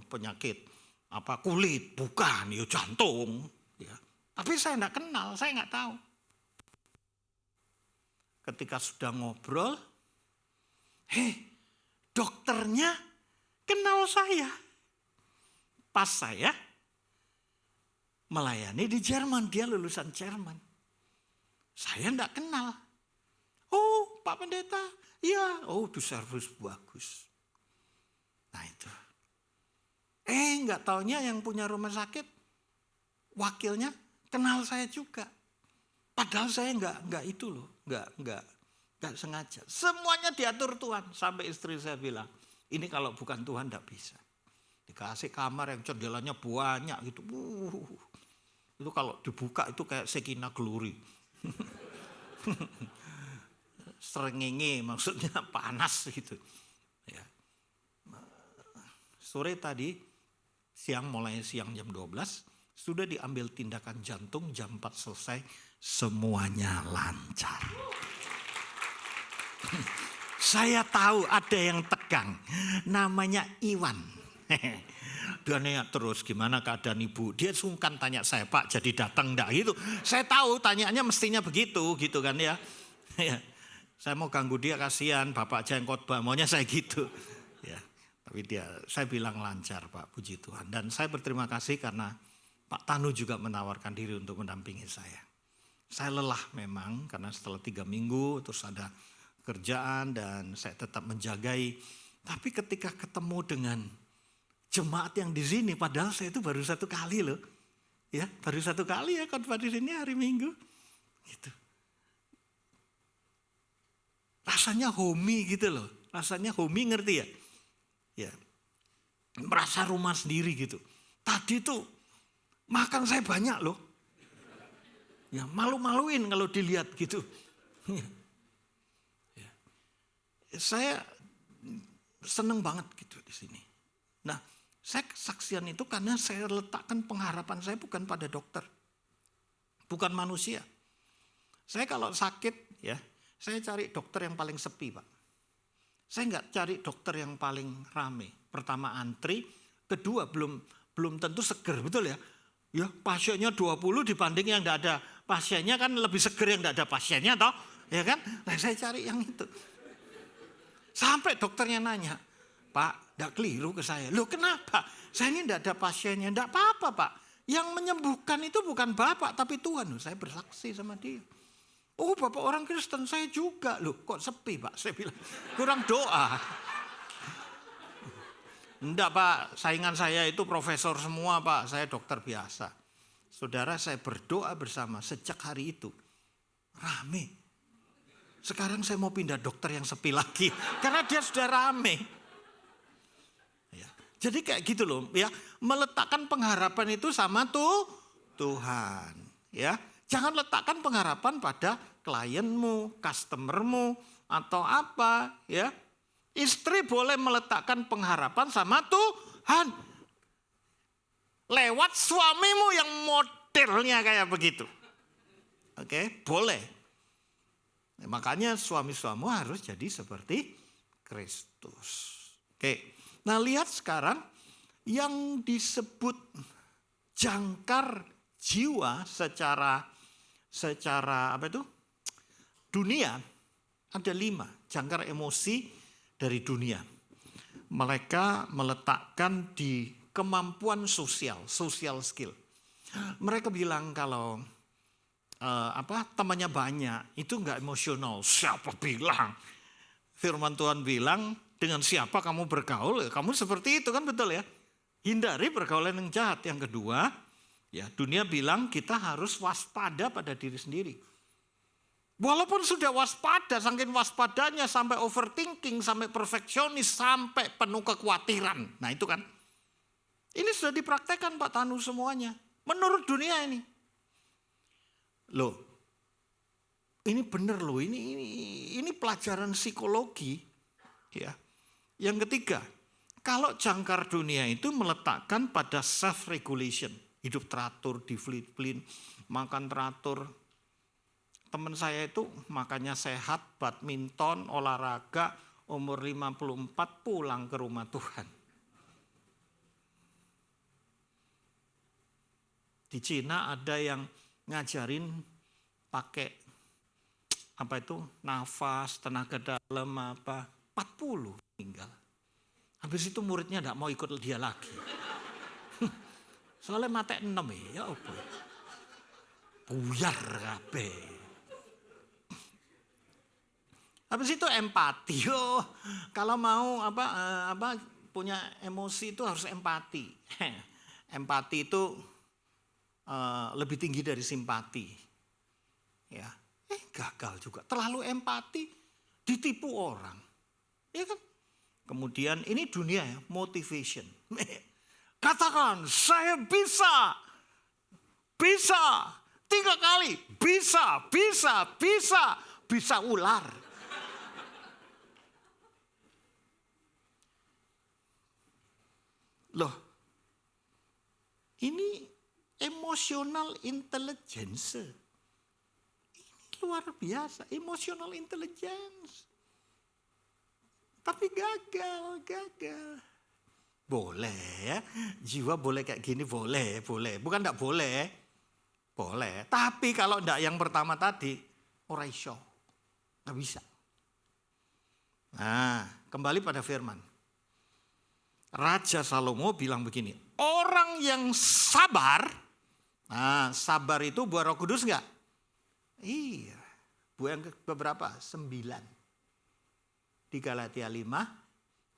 penyakit kulit, bukan, ya jantung. Ya. Tapi saya enggak kenal, saya enggak tahu. Ketika sudah ngobrol, dokternya kenal saya. Pas saya melayani di Jerman, dia lulusan Jerman. Saya enggak kenal. Oh, Pak Pendeta, ya, di servis bagus. Nah itu. Enggak taunya yang punya rumah sakit, wakilnya kenal saya juga. Padahal saya enggak itu loh, enggak sengaja. Semuanya diatur Tuhan. Sampai istri saya bilang, ini kalau bukan Tuhan enggak bisa. Dikasih kamar yang jendelanya banyak gitu. Itu kalau dibuka itu kayak Sekina Glory. Serengenge, maksudnya panas gitu. Ya. Sore tadi, mulai siang jam 12, sudah diambil tindakan jantung, jam 4 selesai, semuanya lancar. Saya tahu ada yang tegang, namanya Iwan. Dia nanya terus, gimana keadaan ibu? Dia sungkan tanya saya, Pak jadi datang enggak gitu. Saya tahu tanyanya mestinya begitu gitu kan ya. Saya mau ganggu dia, kasihan bapak aja yang khotbah, maunya saya gitu. Ya, tapi saya bilang lancar Pak, puji Tuhan. Dan saya berterima kasih karena Pak Tanu juga menawarkan diri untuk mendampingi saya. Saya lelah memang karena setelah 3 minggu terus ada kerjaan dan saya tetap menjagai. Tapi ketika ketemu dengan jemaat yang di sini, padahal saya itu baru 1 kali loh. Ya, baru 1 kali ya khotbah di sini hari Minggu. Gitu. Rasanya homey gitu loh. Rasanya homey, ngerti ya? Ya. Merasa rumah sendiri gitu. Tadi tuh makan saya banyak loh. Ya, malu-maluin kalau dilihat gitu. Ya. Saya seneng banget gitu di sini. Nah, saya kesaksian itu karena saya letakkan pengharapan saya bukan pada dokter. Bukan manusia. Saya kalau sakit ya, saya cari dokter yang paling sepi, Pak. Saya enggak cari dokter yang paling rame. Pertama antri, kedua belum tentu seger, betul ya? Ya, pasiennya 20 dibanding yang enggak ada pasiennya kan lebih seger yang enggak ada pasiennya toh, ya kan? Nah, saya cari yang itu. Sampai dokternya nanya, Pak, enggak keliru ke saya. Loh, kenapa? Saya ini enggak ada pasiennya. Enggak apa-apa, Pak. Yang menyembuhkan itu bukan Bapak tapi Tuhan. Saya bersaksi sama dia. Oh, Bapak orang Kristen, saya juga. Loh, kok sepi, Pak? Saya bilang, kurang doa. Enggak, Pak. Saingan saya itu profesor semua, Pak. Saya dokter biasa. Saudara, saya berdoa bersama sejak hari itu. Rame. Sekarang saya mau pindah dokter yang sepi lagi. Karena dia sudah rame. Ya. Jadi kayak gitu loh ya, meletakkan pengharapan itu sama Tuhan ya. Jangan letakkan pengharapan pada klienmu, customermu atau apa ya. Istri boleh meletakkan pengharapan sama Tuhan. Lewat suamimu yang modelnya kayak begitu. Oke, boleh. Makanya suami-suamimu harus jadi seperti Kristus. Oke. Nah, lihat sekarang yang disebut jangkar jiwa secara apa itu? Dunia ada 5 jangkar emosi dari dunia. Mereka meletakkan di kemampuan social skill. Mereka bilang kalau temannya banyak itu enggak emosional. Siapa bilang? Firman Tuhan bilang, dengan siapa kamu bergaul, kamu seperti itu kan, betul ya. Hindari pergaulan yang jahat. Yang kedua, ya dunia bilang kita harus waspada pada diri sendiri. Walaupun sudah waspada, saking waspadanya sampai overthinking, sampai perfeksionis, sampai penuh kekhawatiran. Nah itu kan, ini sudah dipraktekkan Pak Tanu semuanya. Menurut dunia ini. Loh, ini benar loh, ini pelajaran psikologi. Ya. Yang ketiga, kalau jangkar dunia itu meletakkan pada self regulation, hidup teratur, disiplin, makan teratur. Teman saya itu makannya sehat, badminton, olahraga, umur 54 pulang ke rumah Tuhan. Di Cina ada yang ngajarin pakai nafas, tenaga dalam 40 tinggal. Habis itu muridnya enggak mau ikut dia lagi. Soalnya mate 6 ya apa. Buyar kabeh. Habis itu empati. Kalau mau punya emosi itu harus empati. Empati itu lebih tinggi dari simpati. Ya. Gagal juga. Terlalu empati ditipu orang. Ya kan? Kemudian ini dunia ya, motivation. Katakan, saya bisa. Bisa. 3 kali. Bisa ular. Loh, ini emotional intelligence. Ini luar biasa, emotional intelligence. Tapi gagal. Boleh ya, jiwa boleh kayak gini, boleh. Bukan enggak boleh, boleh. Tapi kalau enggak yang pertama tadi, ora iso, enggak bisa. Nah, kembali pada firman. Raja Salomo bilang begini, orang yang sabar, nah sabar itu buah Roh Kudus enggak? Iya, buah yang beberapa? 9. Di Galatia 5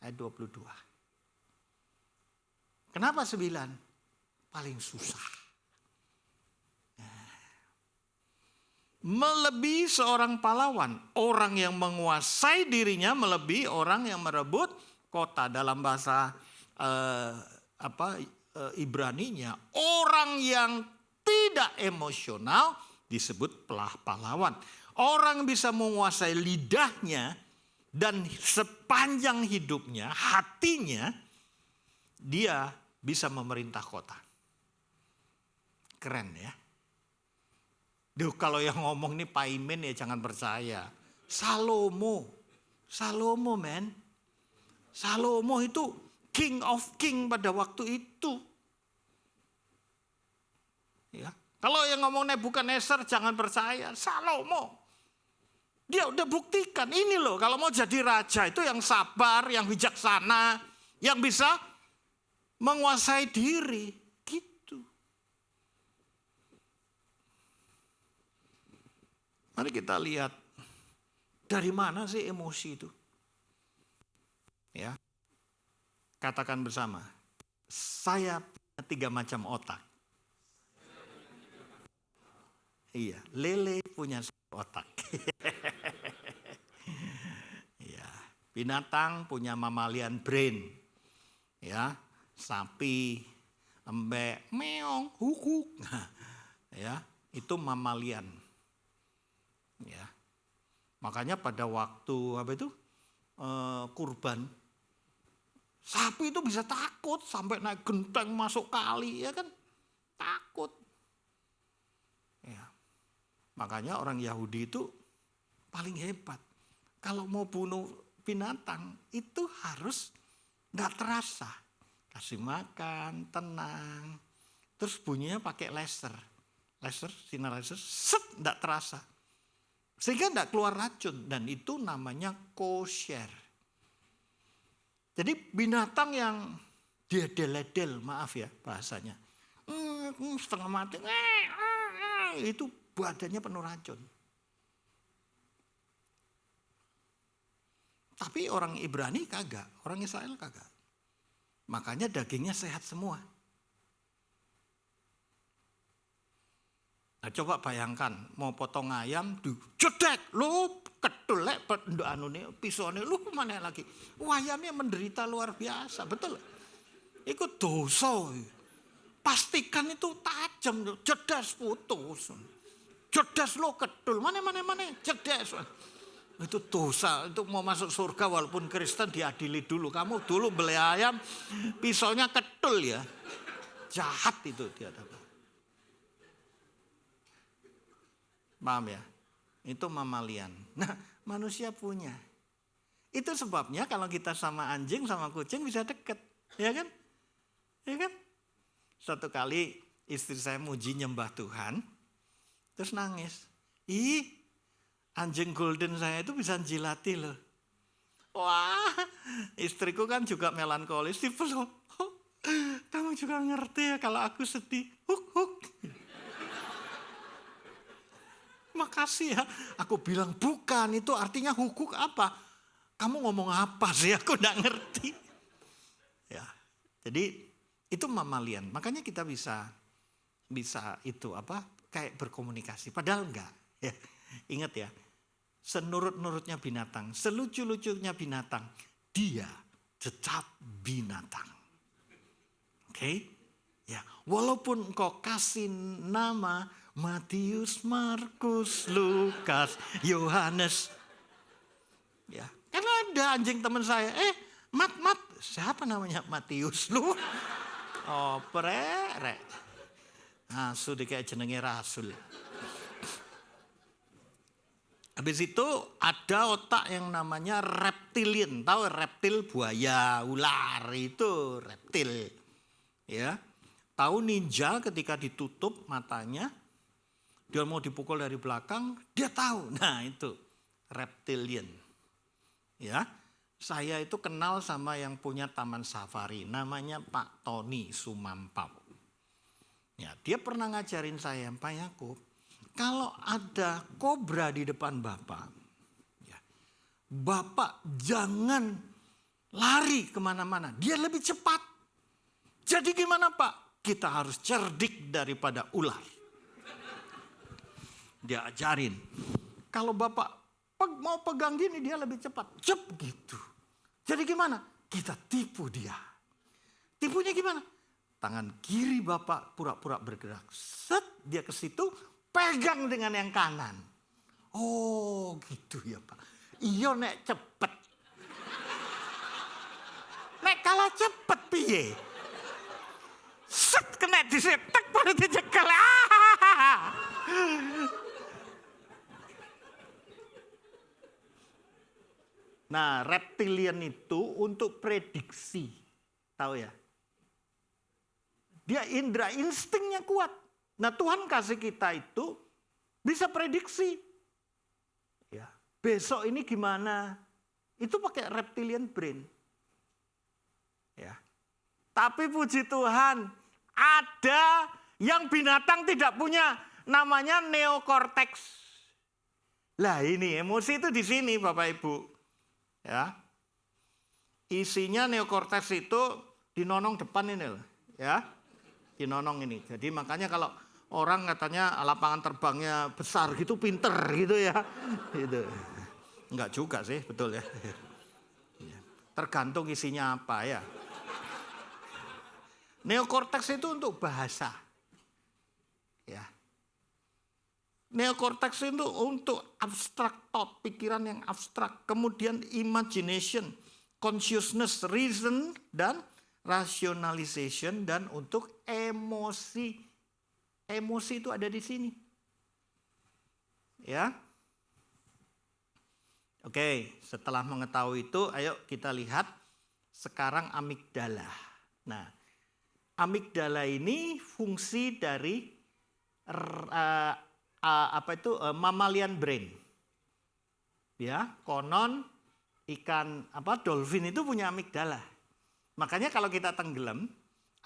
ayat 22. Kenapa 9? Paling susah. Melebihi seorang pahlawan. Orang yang menguasai dirinya melebihi orang yang merebut kota. Dalam bahasa Ibraninya. Orang yang tidak emosional disebut pahlawan. Orang bisa menguasai lidahnya dan sepanjang hidupnya, hatinya, dia bisa memerintah kota. Keren ya. Duh, kalau yang ngomong nih Pak Imin ya jangan percaya. Salomo men. Salomo itu king of king pada waktu itu. Ya. Kalau yang ngomong Nebukadnezar jangan percaya. Salomo. Dia udah buktikan ini loh, kalau mau jadi raja itu yang sabar, yang bijaksana, yang bisa menguasai diri, gitu. Mari kita lihat dari mana sih emosi itu? Ya. Katakan bersama. Saya punya 3 macam otak. Iya, lele punya otak. Ya, binatang punya mammalian brain. Ya, sapi, embek, meong, hukuk. Ya, itu mamalian. Ya. Makanya pada waktu kurban, sapi itu bisa takut sampai naik genteng masuk kali, ya kan? Takut. Ya. Makanya orang Yahudi itu paling hebat. Kalau mau bunuh binatang itu harus enggak terasa. Kasih makan, tenang. Terus bunyinya pakai laser. Sinar laser, set, enggak terasa. Sehingga enggak keluar racun. Dan itu namanya kosher. Jadi binatang yang dia deledel, maaf ya bahasanya. Setengah mati, itu badannya penuh racun. Tapi orang Ibrani kagak, orang Israel kagak. Makanya dagingnya sehat semua. Nah coba bayangkan, mau potong ayam, jedek, lu ketulek, pisaunya, lu kemana lagi? Ayamnya menderita luar biasa, betul? Itu dosa. Pastikan itu tajam, jedas putus. Jedas lo ketul, mana, jedas. Itu dosa, itu mau masuk surga walaupun Kristen diadili dulu. Kamu dulu beli ayam, pisaunya ketul ya. Jahat itu dia. Paham ya? Itu mamalian. Nah, manusia punya. Itu sebabnya kalau kita sama anjing, sama kucing bisa deket. Ya kan? Ya kan? Suatu kali istri saya muji nyembah Tuhan, terus nangis. Ih, anjing golden saya itu bisa jilati loh. Wah, istriku kan juga melankolis. Dipeluk. Oh, kamu juga ngerti ya kalau aku sedih. Huk. Makasih ya. Aku bilang bukan, itu artinya hukuk apa? Kamu ngomong apa sih? Aku enggak ngerti. Ya. Jadi itu mamalian. Makanya kita bisa itu kayak berkomunikasi. Padahal enggak. Ya. Ingat ya. Senurut-nurutnya binatang, selucu-lucunya binatang, dia tetap binatang. Oke? Ya, walaupun engkau kasih nama Matius, Markus, Lukas, Yohanes. Ya, karena ada anjing teman saya, Mat, siapa namanya Matius lu? Oh, prerek. Sudah kayak jenenge rasul. Habis itu ada otak yang namanya reptilian. Tahu reptil, buaya, ular, itu reptil. Ya. Tahu ninja ketika ditutup matanya, dia mau dipukul dari belakang, dia tahu. Nah, itu reptilian. Ya. Saya itu kenal sama yang punya taman safari, namanya Pak Tony Sumampau. Ya, dia pernah ngajarin saya, Pak Yakub, kalau ada kobra di depan Bapak, ya, Bapak jangan lari kemana-mana, dia lebih cepat. Jadi gimana Pak? Kita harus cerdik daripada ular. Dia ajarin, kalau Bapak mau pegang gini dia lebih cepat, cep gitu. Jadi gimana? Kita tipu dia. Tipunya gimana? Tangan kiri Bapak pura-pura bergerak. Set, dia ke situ, pegang dengan yang kanan. Oh gitu ya Pak. Iya nek cepet. Nek kalah cepet piye? Set, kena disetek baru dijekel. Nah, reptilian itu untuk prediksi. Tahu ya? Dia indera instingnya kuat. Nah, Tuhan kasih kita itu bisa prediksi. Ya, besok ini gimana? Itu pakai reptilian brain. Ya. Tapi puji Tuhan, ada yang binatang tidak punya, namanya neokortex. Lah, ini emosi itu di sini, Bapak Ibu. Ya, isinya neokortex itu di nonong depan ini loh, ya, di nonong ini. Jadi makanya kalau orang katanya lapangan terbangnya besar gitu, pinter gitu ya, gitu. Enggak juga sih, betul ya. Tergantung isinya apa ya. Neokorteks itu untuk bahasa. Ya. Neokorteks itu untuk abstrak thought, pikiran yang abstrak. Kemudian imagination, consciousness, reason, dan rationalization, dan untuk emosi. Emosi itu ada di sini. Ya. Oke, setelah mengetahui itu, ayo kita lihat sekarang amigdala. Nah, amigdala ini fungsi dari mammalian brain. Ya, konon ikan dolphin itu punya amigdala. Makanya kalau kita tenggelam,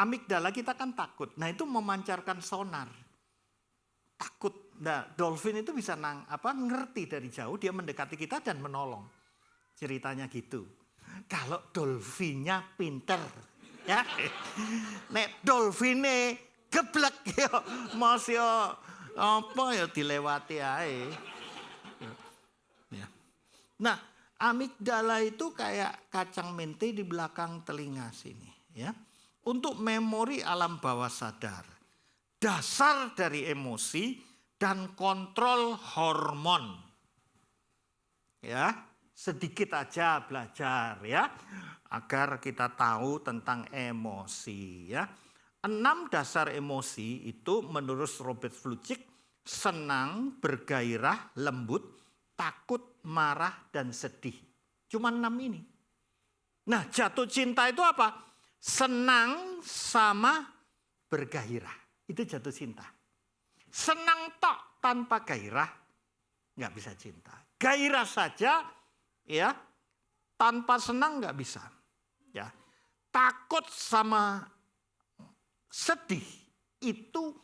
amigdala kita kan takut. Nah, itu memancarkan sonar. Takut. Nah, dolphin itu bisa ngerti dari jauh, dia mendekati kita dan menolong. Ceritanya gitu. Kalau dolphinnya pinter, ya. Nek dolphine geblek ya, mas ya apa ya dilewati ae. Ya. Nah, amigdala itu kayak kacang mente di belakang telinga sini, ya. Untuk memori alam bawah sadar, dasar dari emosi dan kontrol hormon. Ya, sedikit aja belajar ya, agar kita tahu tentang emosi ya. 6 dasar emosi itu menurut Robert Fluchik: senang, bergairah, lembut, takut, marah, dan sedih. Cuma 6 ini. Nah, jatuh cinta itu apa? Senang sama bergairah. Itu jatuh cinta. Senang tok tanpa gairah nggak bisa cinta. Gairah saja ya tanpa senang nggak bisa. Ya, takut sama sedih itu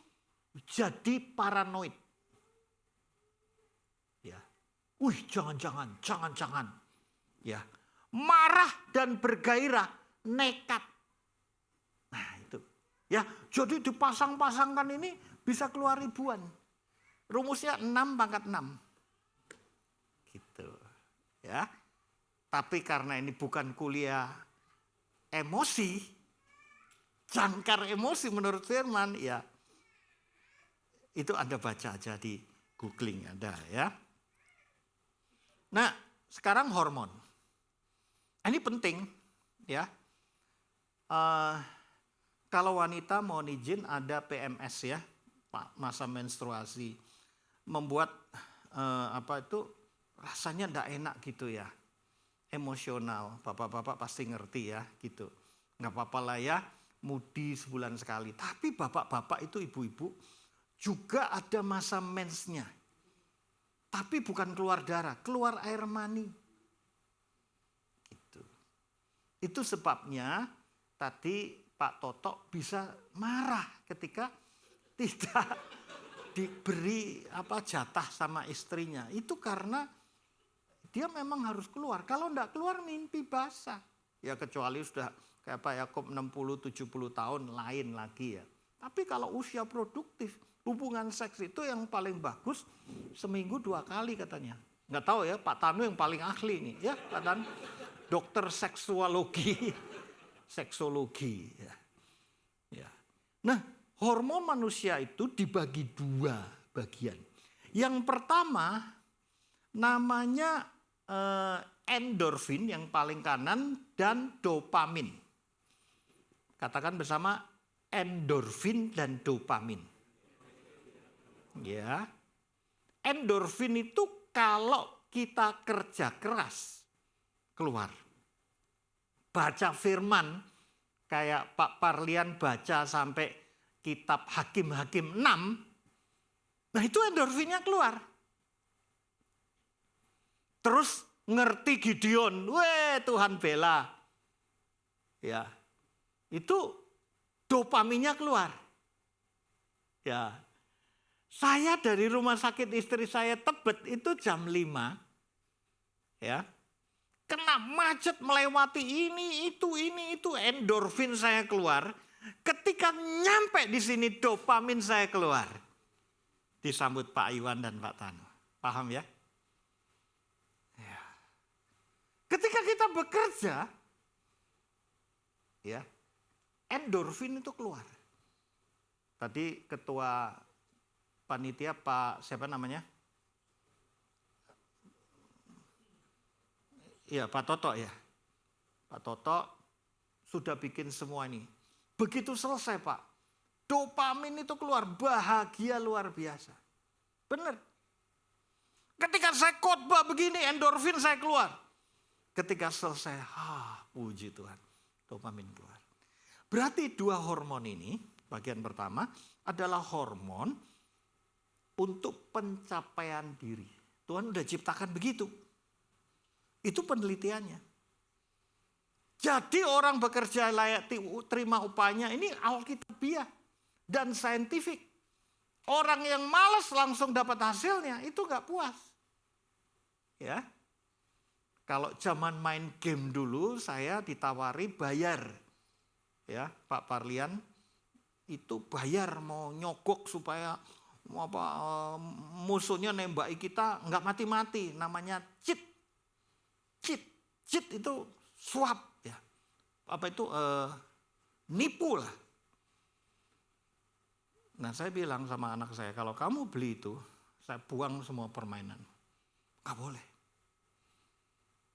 jadi paranoid. Ya, jangan. Ya, marah dan bergairah nekat. Nah itu. Ya, jadi dipasang-pasangkan ini bisa keluar ribuan. Rumusnya 6/6. Gitu. Ya. Tapi karena ini bukan kuliah emosi, jangkar emosi menurut Firman, ya itu Anda baca aja di googling ada ya. Nah, sekarang hormon. Ini penting ya. Kalau wanita mohon izin ada PMS ya, masa menstruasi, membuat rasanya ndak enak gitu ya, emosional. Bapak-bapak pasti ngerti ya gitu. Nggak apa-apa lah ya, mudi sebulan sekali. Tapi bapak-bapak itu, ibu-ibu juga ada masa mensnya. Tapi bukan keluar darah, keluar air mani. Gitu. Itu sebabnya tadi Pak Toto bisa marah ketika tidak diberi jatah sama istrinya. Itu karena dia memang harus keluar. Kalau enggak keluar mimpi basah. Ya kecuali sudah kayak Pak Yakob 60-70 tahun lain lagi ya. Tapi kalau usia produktif, hubungan seks itu yang paling bagus seminggu 2 kali katanya. Nggak tahu ya, Pak Tanu yang paling ahli nih ya, Pak Tanu. Dokter seksuologi, seksologi ya. Ya. Nah, hormon manusia itu dibagi 2 bagian. Yang pertama namanya endorfin yang paling kanan dan dopamin. Katakan bersama endorfin dan dopamin. Ya. Endorfin itu kalau kita kerja keras keluar. Baca firman kayak Pak Parlian baca sampai kitab Hakim-Hakim 6. Nah, itu endorfinnya keluar. Terus ngerti Gideon, Tuhan bela. Ya. Itu dopaminnya keluar. Ya. Saya dari rumah sakit istri saya Tebet itu jam 5. Ya. Kena macet melewati ini itu endorfin saya keluar. Ketika nyampe di sini dopamin saya keluar. Disambut Pak Iwan dan Pak Tanu. Paham ya? Ya. Ketika kita bekerja, ya, endorfin itu keluar. Tadi ketua panitia Pak siapa namanya? Iya, Pak Toto ya. Pak Toto sudah bikin semua ini. Begitu selesai Pak, dopamin itu keluar, bahagia luar biasa. Benar. Ketika saya khotbah begini, endorfin saya keluar. Ketika selesai, puji Tuhan, dopamin keluar. Berarti dua hormon ini, bagian pertama adalah hormon untuk pencapaian diri. Tuhan udah ciptakan begitu. Itu penelitiannya. Jadi orang bekerja layak terima upahnya ini alkitabiah dan saintifik. Orang yang malas langsung dapat hasilnya itu gak puas. Ya. Kalau zaman main game dulu saya ditawari bayar. Ya, Pak Parlian itu bayar mau nyogok supaya musuhnya nembaki kita nggak mati-mati, namanya cheat itu suap ya, nipu lah. Nah saya bilang sama anak saya, kalau kamu beli itu saya buang semua permainan, nggak boleh.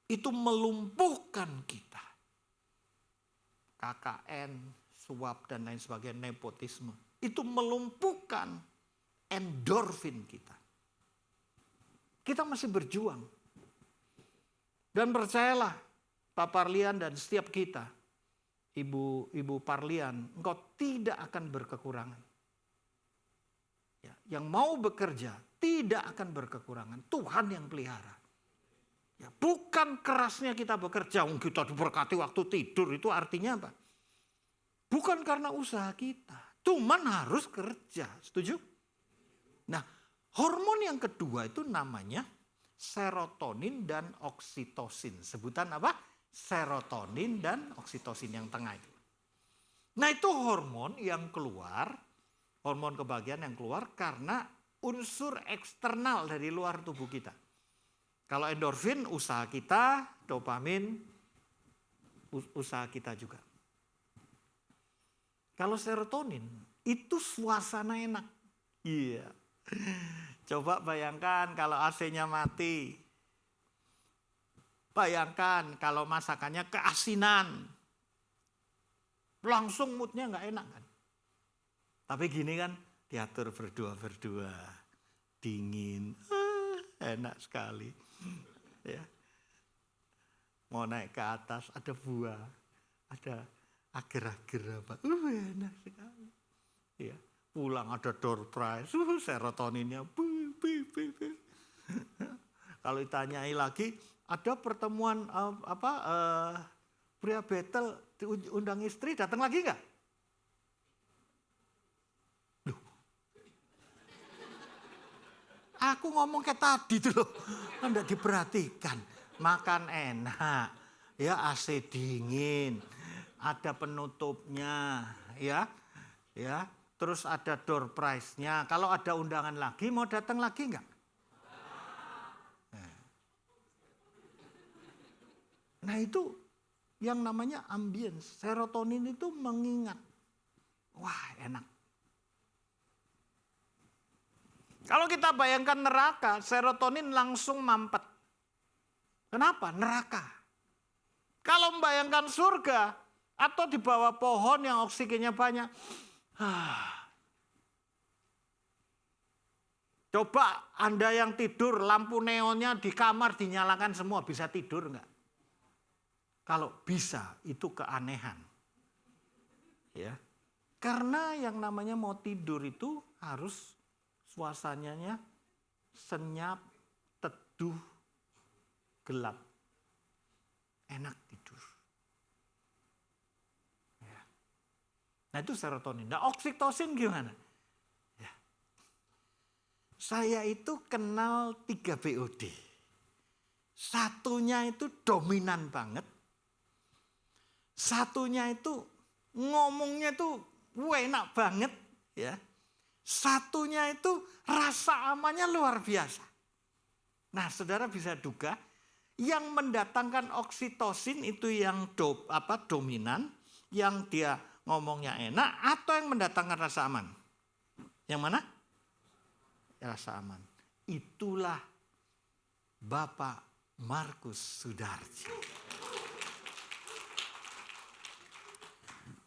Itu melumpuhkan kita. KKN, suap dan lain sebagainya, nepotisme. Itu melumpuhkan endorfin kita. Kita masih berjuang. Dan percayalah Pak Parlian dan setiap kita, Ibu Parlian, engkau tidak akan berkekurangan. Ya, yang mau bekerja tidak akan berkekurangan. Tuhan yang pelihara. Ya, bukan kerasnya kita bekerja, kita diberkati waktu tidur, itu artinya apa? Bukan karena usaha kita, cuman harus kerja, setuju? Nah, hormon yang kedua itu namanya serotonin dan oksitosin. Sebutan apa? Serotonin dan oksitosin yang tengah itu. Nah itu hormon yang keluar, hormon kebahagiaan yang keluar karena unsur eksternal dari luar tubuh kita. Kalau endorfin usaha kita, dopamin usaha kita juga. Kalau serotonin itu suasana enak. Iya. Coba bayangkan kalau AC-nya mati. Bayangkan kalau masakannya keasinan. Langsung moodnya nggak enak kan. Tapi gini kan, diatur berdua-berdua. Dingin. Enak sekali. Ya. Mau naik ke atas ada buah. Ada agar-agar apa. Enak sekali. Ya. Pulang ada door prize. Serotoninnya. Kalau ditanyai lagi, ada pertemuan pria battle diundang istri, datang lagi nggak? Loh, aku ngomong kayak tadi tuh loh, enggak diperhatikan. Makan enak, ya AC dingin, ada penutupnya, ya. Terus ada door prize-nya. Kalau ada undangan lagi, mau datang lagi nggak? Nah itu yang namanya ambience. Serotonin itu mengingat. Wah enak. Kalau kita bayangkan neraka, serotonin langsung mampet. Kenapa? Neraka. Kalau membayangkan surga atau di bawah pohon yang oksigennya banyak. Coba Anda yang tidur, lampu neonnya di kamar dinyalakan semua, bisa tidur enggak? Kalau bisa, itu keanehan. Ya. Karena yang namanya mau tidur itu harus suasananya senyap, teduh, gelap. Enak tidur. Ya. Nah itu serotonin. Nah oksitosin gimana? Ya. Saya itu kenal 3 BOD. Satunya itu dominan banget. Satunya itu ngomongnya tuh enak banget ya. Satunya itu rasa amannya luar biasa. Nah, saudara bisa duga yang mendatangkan oksitosin itu yang dominan, yang dia ngomongnya enak, atau yang mendatangkan rasa aman? Yang mana? Rasa aman. Itulah Bapak Markus Sudarji.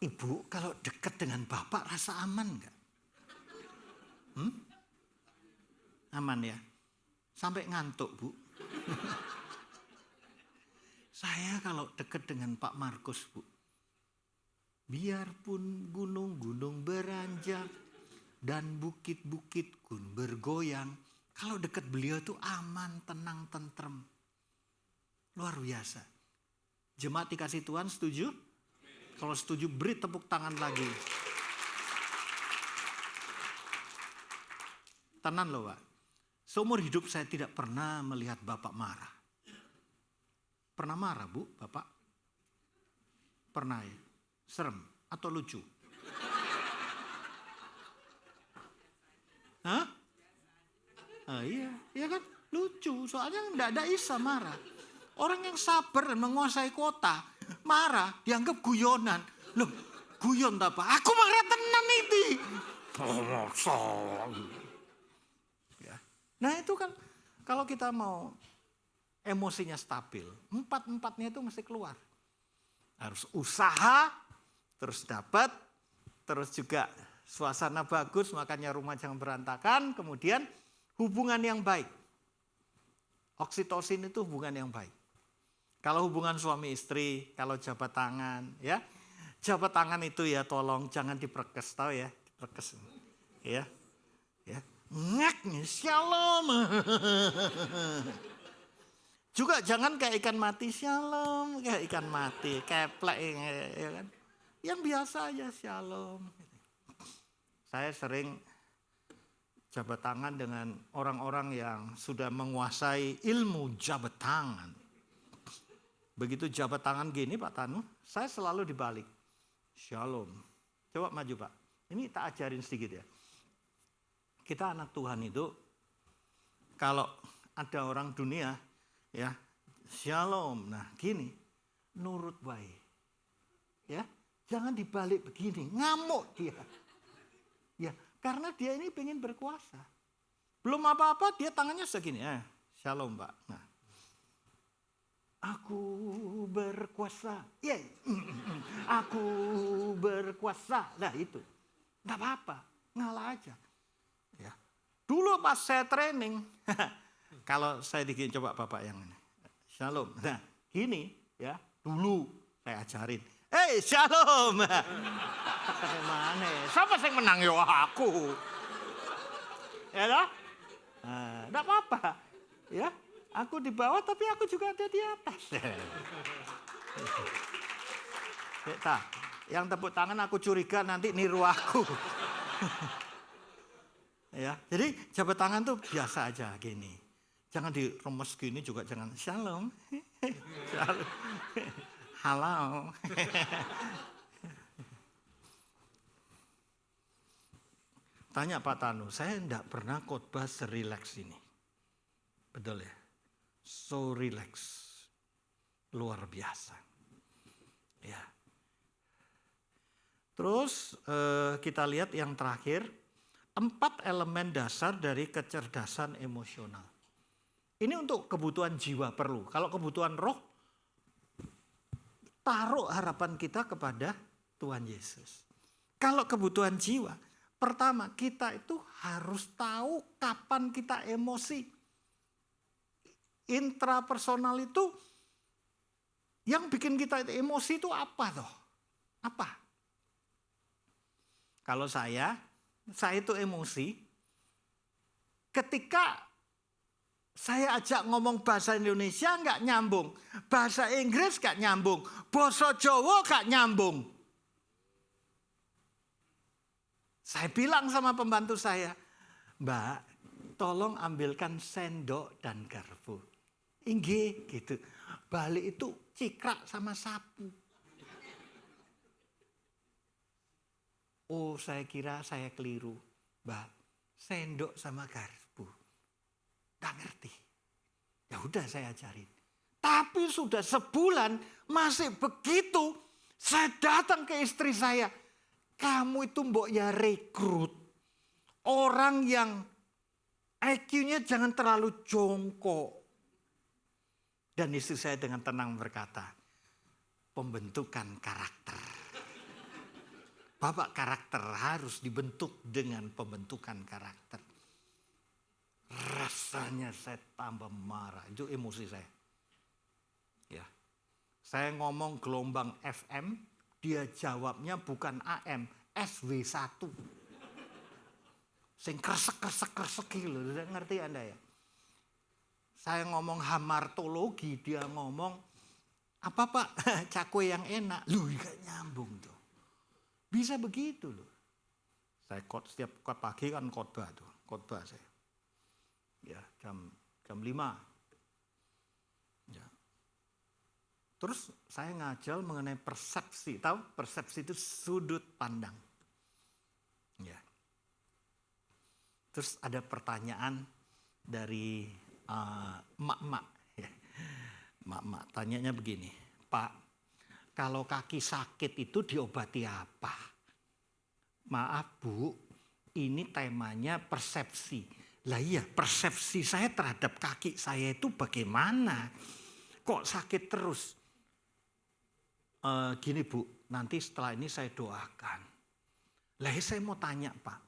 Ibu, kalau dekat dengan Bapak rasa aman enggak? Aman ya? Sampai ngantuk, Bu. Saya kalau dekat dengan Pak Markus, Bu, biarpun gunung-gunung beranjak dan bukit-bukit pun bergoyang, kalau dekat beliau itu aman, tenang, tentrem. Luar biasa. Jemaat dikasih Tuhan setuju? Kalau setuju beri tepuk tangan lagi. Tenan loh, Pak. Seumur hidup saya tidak pernah melihat Bapak marah. Pernah marah, Bu, Bapak? Pernah ya? Serem atau lucu? Hah? Iya kan? Lucu, soalnya enggak ada Isa marah. Orang yang sabar dan menguasai kota, marah, dianggap guyonan. Loh, guyon tak apa? Aku marah tenan itu. Ya. Nah itu kan, kalau kita mau emosinya stabil, empat-empatnya itu mesti keluar. Harus usaha, terus dapat, terus juga suasana bagus, makanya rumah jangan berantakan, kemudian hubungan yang baik. Oksitosin itu hubungan yang baik. Kalau hubungan suami istri, kalau jabat tangan, ya. Jabat tangan itu ya tolong jangan diperkes, tahu ya, diperkes. Ya. Ya. Ngek, shalom. Juga jangan kayak ikan mati, shalom, kayak ikan mati, keplek, ya kan. Yang biasa aja shalom. Saya sering jabat tangan dengan orang-orang yang sudah menguasai ilmu jabat tangan. Begitu jabat tangan gini Pak Tanu, saya selalu dibalik. Shalom. Coba maju Pak. Ini tak ajarin sedikit ya. Kita anak Tuhan itu, kalau ada orang dunia, ya, shalom. Nah gini, nurut baik. Ya, jangan dibalik begini, ngamuk dia. Ya, karena dia ini pengen berkuasa. Belum apa-apa dia tangannya segini. Shalom Pak. Nah, aku berkuasa. Yeay. Aku berkuasa. Nah itu. Nggak apa-apa. Ngalah aja. Ya. Dulu pas saya training. Kalau saya bikin coba Bapak yang ini. Shalom. Nah gini ya. Dulu saya ajarin. Hei shalom. Mana? Siapa yang menang ya aku? Ya dah? Nggak apa-apa. Ya. Aku di bawah tapi aku juga ada di atas. Yang tepuk tangan aku curiga nanti niru aku. Ya, jadi jabat tangan tuh biasa aja gini. Jangan diremes gini juga jangan shalom. Shalom. Halo. Tanya Pak Tanu, saya enggak pernah khotbah serileks ini. Betul ya? So relax, luar biasa. Ya. Terus kita lihat yang terakhir, 4 elemen dasar dari kecerdasan emosional. Ini untuk kebutuhan jiwa perlu. Kalau kebutuhan roh, taruh harapan kita kepada Tuhan Yesus. Kalau kebutuhan jiwa, pertama kita itu harus tahu kapan kita emosi. Intrapersonal itu yang bikin kita emosi itu apa toh? Apa? Kalau saya itu emosi ketika saya ajak ngomong bahasa Indonesia nggak nyambung, bahasa Inggris nggak nyambung, basa Jawa nggak nyambung. Saya bilang sama pembantu saya, Mbak, tolong ambilkan sendok dan garpu. Inggih gitu. Balik itu cikrak sama sapu. Oh, saya kira saya keliru. Mbak, sendok sama garpu. Nggak ngerti. Ya udah saya ajarin. Tapi sudah sebulan masih begitu. Saya datang ke istri saya. kamu itu mbok ya rekrut orang yang IQ-nya jangan terlalu jongkok. Dan istri saya dengan tenang berkata, pembentukan karakter. Bapak, karakter harus dibentuk dengan pembentukan karakter. Rasanya saya tambah marah, itu emosi saya. Ya. Saya ngomong gelombang FM, dia jawabnya bukan AM, SW1. Sing kresek gitu, ngerti Anda ya? Saya ngomong hamartologi, dia ngomong, apa Pak, cakwe yang enak. Loh, gak nyambung tuh. Bisa begitu loh. Saya setiap pagi kan khotbah saya. Ya, jam 5. Ya. Terus saya ngajar mengenai persepsi. Tahu persepsi itu sudut pandang. Ya. Terus ada pertanyaan dari emak-emak. Ya. Emak-emak tanyanya begini, Pak, kalau kaki sakit itu diobati apa? Maaf Bu, ini temanya persepsi. Lah iya, persepsi saya terhadap kaki saya itu bagaimana? Kok sakit terus? Gini Bu, nanti setelah ini saya doakan. Lah saya mau tanya Pak,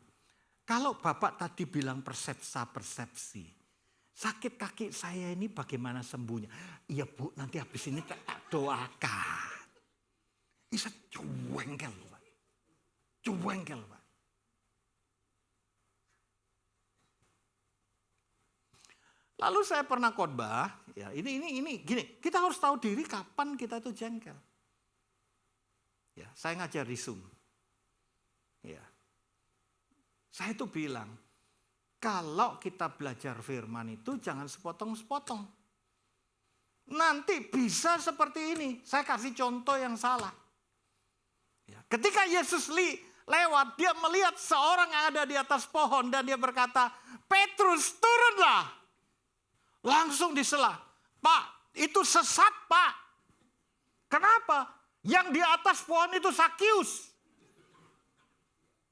kalau Bapak tadi bilang persepsi, sakit kaki saya ini bagaimana sembuhnya? Iya Bu, nanti habis ini tak doakan. Bisa cuengkel Pak. Cuengkel Pak. Lalu saya pernah khotbah, ya ini gini, kita harus tahu diri kapan kita itu jengkel. Ya, saya ngajar di Zoom. Ya. Saya itu bilang, kalau kita belajar firman itu jangan sepotong-sepotong. Nanti bisa seperti ini. Saya kasih contoh yang salah. Ya. Ketika Yesus lewat, dia melihat seorang yang ada di atas pohon dan dia berkata, Petrus turunlah. Langsung disela. Pak, itu sesat Pak. Kenapa? Yang di atas pohon itu Sakius.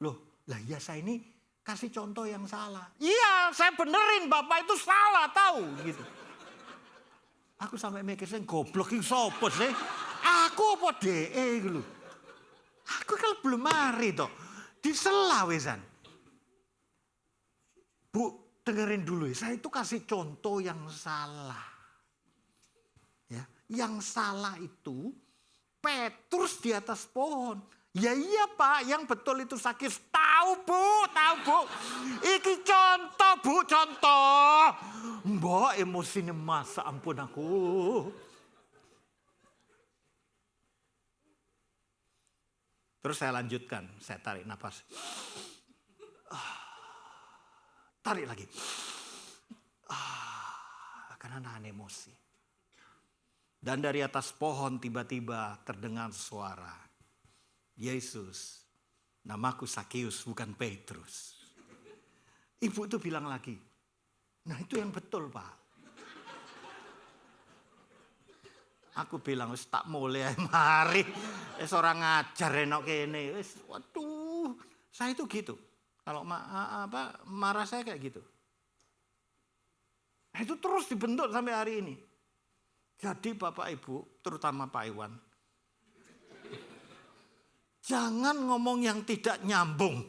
Loh, lah ya saya ini kasih contoh yang salah. Iya, saya benerin Bapak itu salah tahu gitu. Aku sampai mikir saya goblok iki sapa sih? Aku apa DE gitu. Aku kan belum mari toh. Disela wesan. Bu, dengerin dulu ya. Saya itu kasih contoh yang salah. Ya, yang salah itu Petrus di atas pohon. Ya iya Pak, yang betul itu Sakius. Tahu Bu. Iki contoh Bu, contoh. Mbak emosinya masa ampun aku. Terus saya lanjutkan, saya tarik nafas. Tarik lagi. Karena nahan emosi. Dan dari atas pohon tiba-tiba terdengar suara. Yesus, namaku Sakius bukan Petrus. Ibu itu bilang lagi, nah itu yang betul Pak. Aku bilang, tak mulai mari. Orang ngajar enak kene. Waduh, saya itu gitu. Kalau marah saya kayak gitu. Nah, itu terus dibentuk sampai hari ini. Jadi Bapak Ibu, terutama Pak Iwan, jangan ngomong yang tidak nyambung.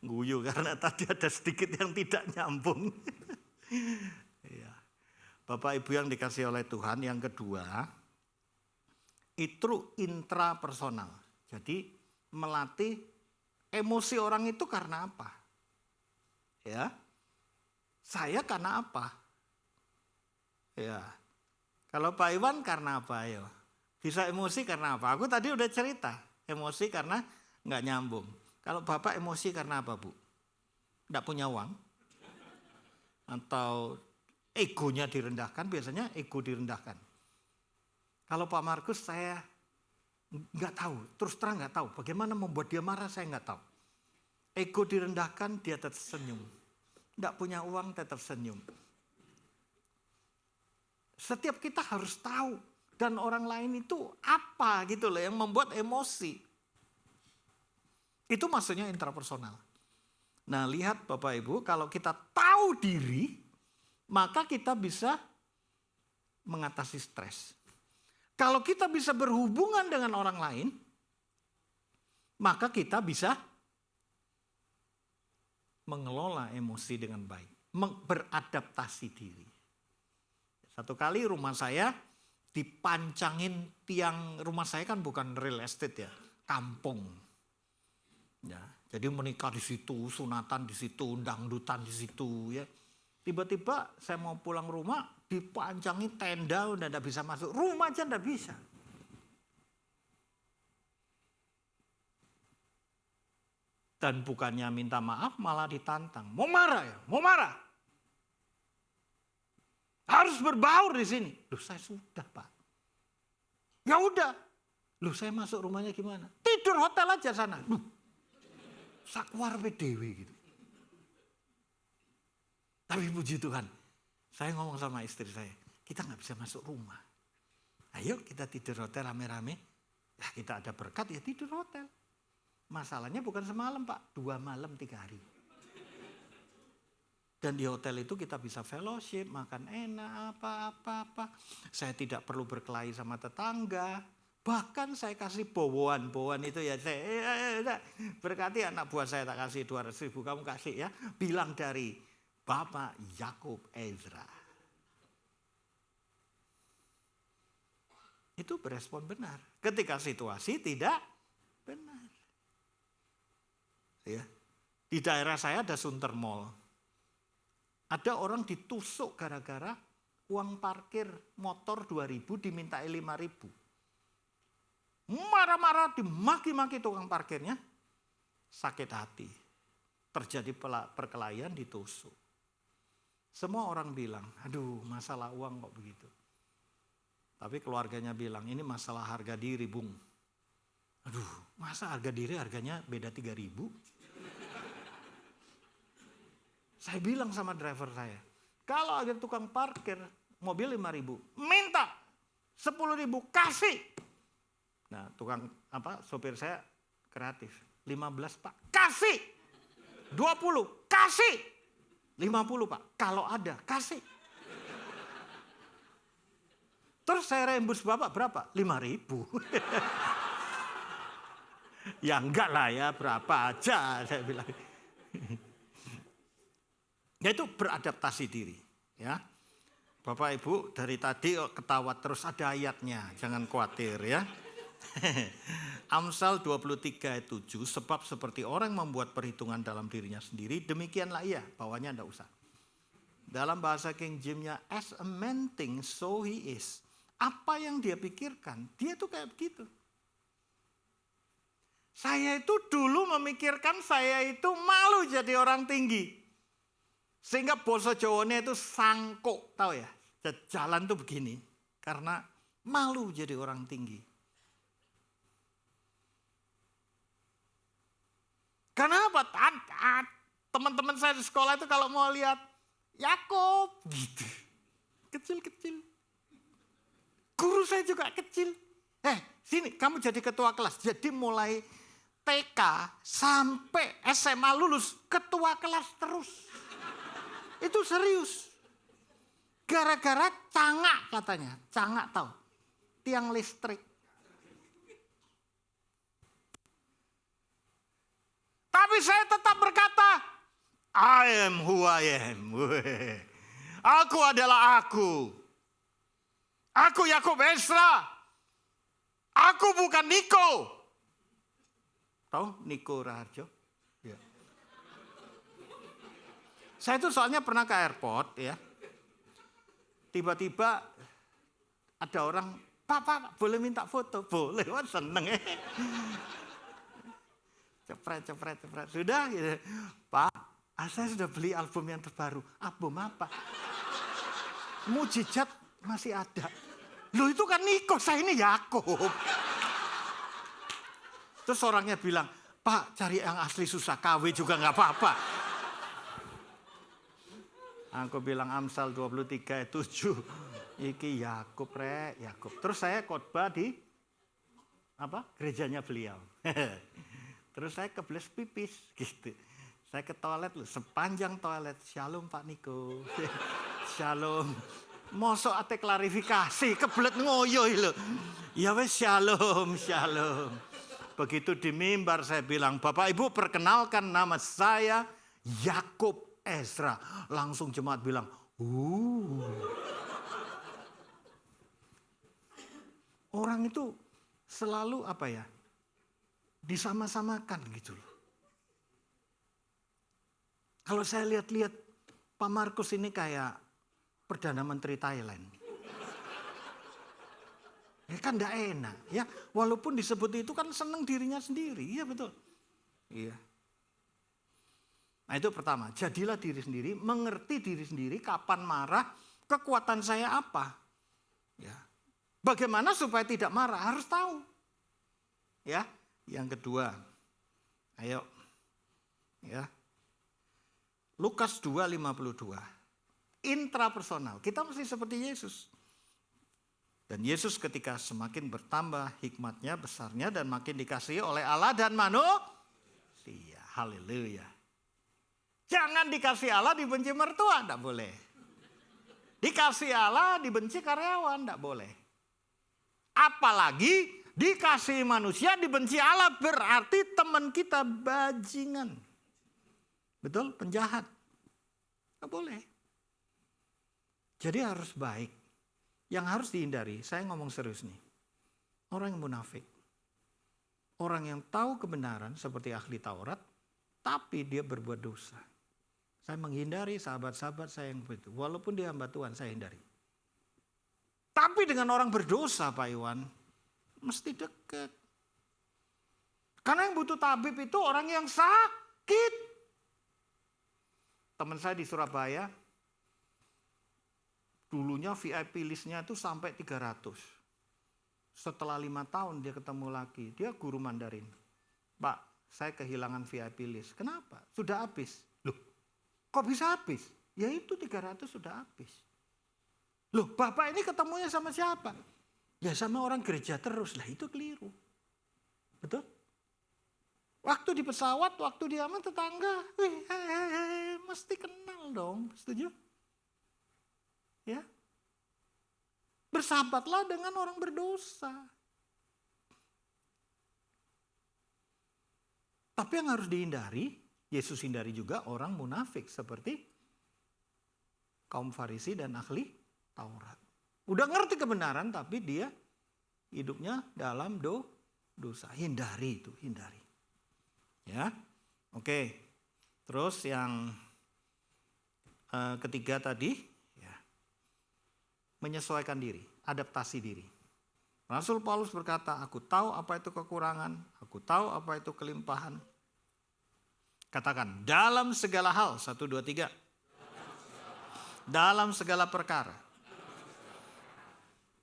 Guyu karena tadi ada sedikit yang tidak nyambung. Ya. Bapak Ibu yang dikasih oleh Tuhan, yang kedua, itu intrapersonal. Jadi melatih emosi orang itu karena apa? Ya, saya karena apa? Ya, kalau Pak Iwan karena apa? Ayo, bisa emosi karena apa? Aku tadi udah cerita, emosi karena nggak nyambung. Kalau Bapak emosi karena apa Bu? Nggak punya uang? Atau egonya direndahkan? Biasanya ego direndahkan. Kalau Pak Markus saya nggak tahu, terus terang nggak tahu. Bagaimana membuat dia marah saya nggak tahu. Ego direndahkan dia tetap senyum. Nggak punya uang tetap senyum. Setiap kita harus tahu dan orang lain itu apa gitu loh yang membuat emosi. Itu maksudnya intrapersonal. Nah, lihat Bapak Ibu, kalau kita tahu diri, maka kita bisa mengatasi stres. Kalau kita bisa berhubungan dengan orang lain, maka kita bisa mengelola emosi dengan baik, beradaptasi diri. Satu kali rumah saya dipancangin tiang, rumah saya kan bukan real estate ya, kampung. Ya, jadi menikah di situ, sunatan di situ, dangdutan di situ ya. Tiba-tiba saya mau pulang rumah, dipancangin tenda, udah tidak bisa masuk, rumah aja tidak bisa. Dan bukannya minta maaf, malah ditantang. Mau marah ya? Mau marah? Harus berbaur di sini. Loh, saya sudah, Pak. Ya udah. Loh, saya masuk rumahnya gimana? Tidur hotel aja sana. Loh, sakwar dewe gitu. Tapi puji Tuhan, saya ngomong sama istri saya, kita nggak bisa masuk rumah. Ayo kita tidur hotel rame-rame. Ya kita ada berkat ya tidur hotel. Masalahnya bukan semalam Pak, 2 malam 3 hari. Dan di hotel itu kita bisa fellowship, makan enak, apa. Saya tidak perlu berkelahi sama tetangga. Bahkan saya kasih bowoan itu ya. Saya berkati anak buah saya tak kasih 200.000, kamu kasih ya. Bilang dari Bapak Yakub Ezra. Itu berespon benar. Ketika situasi tidak benar. Ya. Di daerah saya ada Sunter Mall. Ada orang ditusuk gara-gara uang parkir motor 2.000 dimintai 5.000. Marah-marah dimaki-maki tukang parkirnya. Sakit hati. Terjadi perkelahian, ditusuk. Semua orang bilang, aduh masalah uang kok begitu. Tapi keluarganya bilang, ini masalah harga diri Bung. Aduh masa harga diri harganya beda 3.000? Saya bilang sama driver saya, kalau ada tukang parkir mobil 5.000, minta 10.000 kasih. Nah, sopir saya kreatif. 15 Pak, kasih. 20, kasih. 50 Pak, kalau ada, kasih. Terus saya rembus Bapak berapa? 5.000. Ya enggak lah ya, berapa aja saya bilang. Yaitu beradaptasi diri. Ya, Bapak Ibu dari tadi ketawa terus, ada ayatnya, jangan khawatir ya. Amsal 23 ayat 7, sebab seperti orang membuat perhitungan dalam dirinya sendiri, demikianlah ia, bawahnya enggak usah. Dalam bahasa King James-nya, as a man thinks, so he is. Apa yang dia pikirkan, dia tuh kayak begitu. Saya itu dulu memikirkan saya itu malu jadi orang tinggi. Sehingga bahasa Jawanya itu sangkuk, tahu ya? Jalan tuh begini, karena malu jadi orang tinggi. Kenapa? Teman-teman saya di sekolah itu kalau mau lihat Yakub, gitu, kecil-kecil. Guru saya juga kecil. Sini, kamu jadi ketua kelas. Jadi mulai TK sampai SMA lulus, ketua kelas terus. Itu serius. Gara-gara cangak katanya. Cangak tahu. Tiang listrik. Tapi saya tetap berkata, I am who I am. Aku adalah aku. Aku Yakub Ezra. Aku bukan Niko. Tahu Niko Raharjo? Ya. Saya itu soalnya pernah ke airport ya. Tiba-tiba ada orang, Pak, boleh minta foto? Boleh, wah seneng ya. Cepret. Sudah gitu. Pak, saya sudah beli album yang terbaru. Album apa? Mujizat masih ada. Loh itu kan Niko, saya ini Yakub. Terus orangnya bilang, Pak cari yang asli susah, KW juga nggak apa-apa. Aku bilang Amsal 23 ayat 7. Iki Yakub rek, Yakub. Terus saya khotbah di gerejanya beliau. Terus saya kebeles pipis gitu. Saya ke toilet loh, sepanjang toilet. Shalom Pak Niko. Shalom. Mosok ate klarifikasi, kebelet ngoyo lho. Ya wes shalom, shalom. Begitu di mimbar saya bilang, Bapak Ibu perkenalkan nama saya Yakub Ezra. Langsung jemaat bilang, Orang itu selalu disama-samakan gitu loh. Kalau saya lihat-lihat Pak Markus ini kayak Perdana Menteri Thailand. Ya kan enggak enak ya. Walaupun disebut itu kan senang dirinya sendiri. Iya betul. Iya. Nah itu pertama, jadilah diri sendiri, mengerti diri sendiri, kapan marah, kekuatan saya apa. Ya. Bagaimana supaya tidak marah, harus tahu. Ya. Yang kedua, ayo. Ya. Lukas 2:52. Intrapersonal, kita mesti seperti Yesus. Dan Yesus ketika semakin bertambah hikmatnya, besarnya, dan makin dikasihi oleh Allah dan manusia. Haleluya. Jangan dikasih Allah dibenci mertua, enggak boleh. Dikasih Allah dibenci karyawan, enggak boleh. Apalagi dikasih manusia dibenci Allah, berarti teman kita bajingan. Betul? Penjahat. Enggak boleh. Jadi harus baik. Yang harus dihindari, saya ngomong serius nih. Orang yang munafik. Orang yang tahu kebenaran seperti ahli Taurat, tapi dia berbuat dosa. Saya menghindari sahabat-sahabat saya yang begitu. Walaupun dia hamba Tuhan, saya hindari. Tapi dengan orang berdosa, Pak Iwan, mesti dekat. Karena yang butuh tabib itu orang yang sakit. Teman saya di Surabaya, dulunya VIP listnya itu sampai 300. Setelah 5 tahun dia ketemu lagi. Dia guru Mandarin. Pak, saya kehilangan VIP list. Kenapa? Sudah habis. Loh, kok bisa habis? Ya itu 300 sudah habis. Loh, Bapak ini ketemunya sama siapa? Ya sama orang gereja terus. Lah itu keliru. Betul? Waktu di pesawat, waktu di aman tetangga. Mesti kenal dong. Setuju? Ya. Bersahabatlah dengan orang berdosa. Tapi yang harus dihindari, Yesus hindari juga orang munafik seperti kaum Farisi dan ahli Taurat. Udah ngerti kebenaran tapi dia hidupnya dalam dosa. Hindari itu, hindari. Ya. Oke. Terus yang ketiga tadi, menyesuaikan diri, adaptasi diri. Rasul Paulus berkata, aku tahu apa itu kekurangan, aku tahu apa itu kelimpahan. Katakan, dalam segala hal, 1, 2, 3. Dalam segala perkara.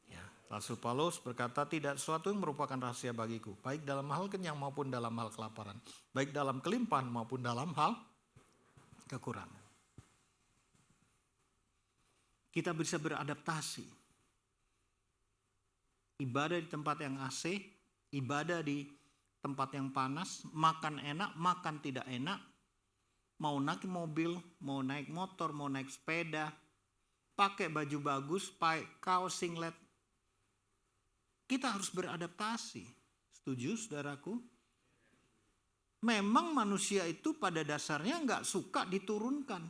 Ya, Rasul Paulus berkata, tidak sesuatu yang merupakan rahasia bagiku, baik dalam hal kenyang maupun dalam hal kelaparan, baik dalam kelimpahan maupun dalam hal kekurangan. Kita bisa beradaptasi. Ibadah di tempat yang AC, ibadah di tempat yang panas, makan enak, makan tidak enak, mau naik mobil, mau naik motor, mau naik sepeda, pakai baju bagus, pakai kaos singlet. Kita harus beradaptasi. Setuju saudaraku? Memang manusia itu pada dasarnya nggak suka diturunkan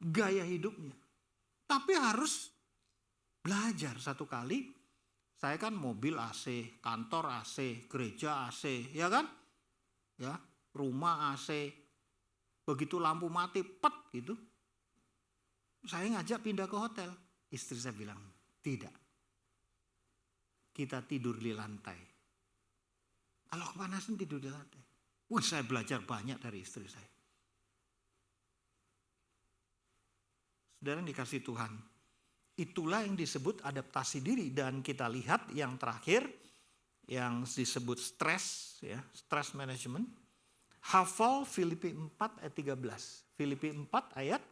gaya hidupnya. Tapi harus belajar. Satu kali saya kan mobil AC, kantor AC, gereja AC, ya kan? Ya, rumah AC. Begitu lampu mati, pet gitu. Saya ngajak pindah ke hotel. Istri saya bilang, tidak. Kita tidur di lantai. Kalau kepanasan tidur di lantai. Wah, saya belajar banyak dari istri saya. Saudara yang dikasih Tuhan, itulah yang disebut adaptasi diri. Dan kita lihat yang terakhir, yang disebut stres, ya, stress management. Hafal Filipi 4 ayat 13. Filipi 4 ayat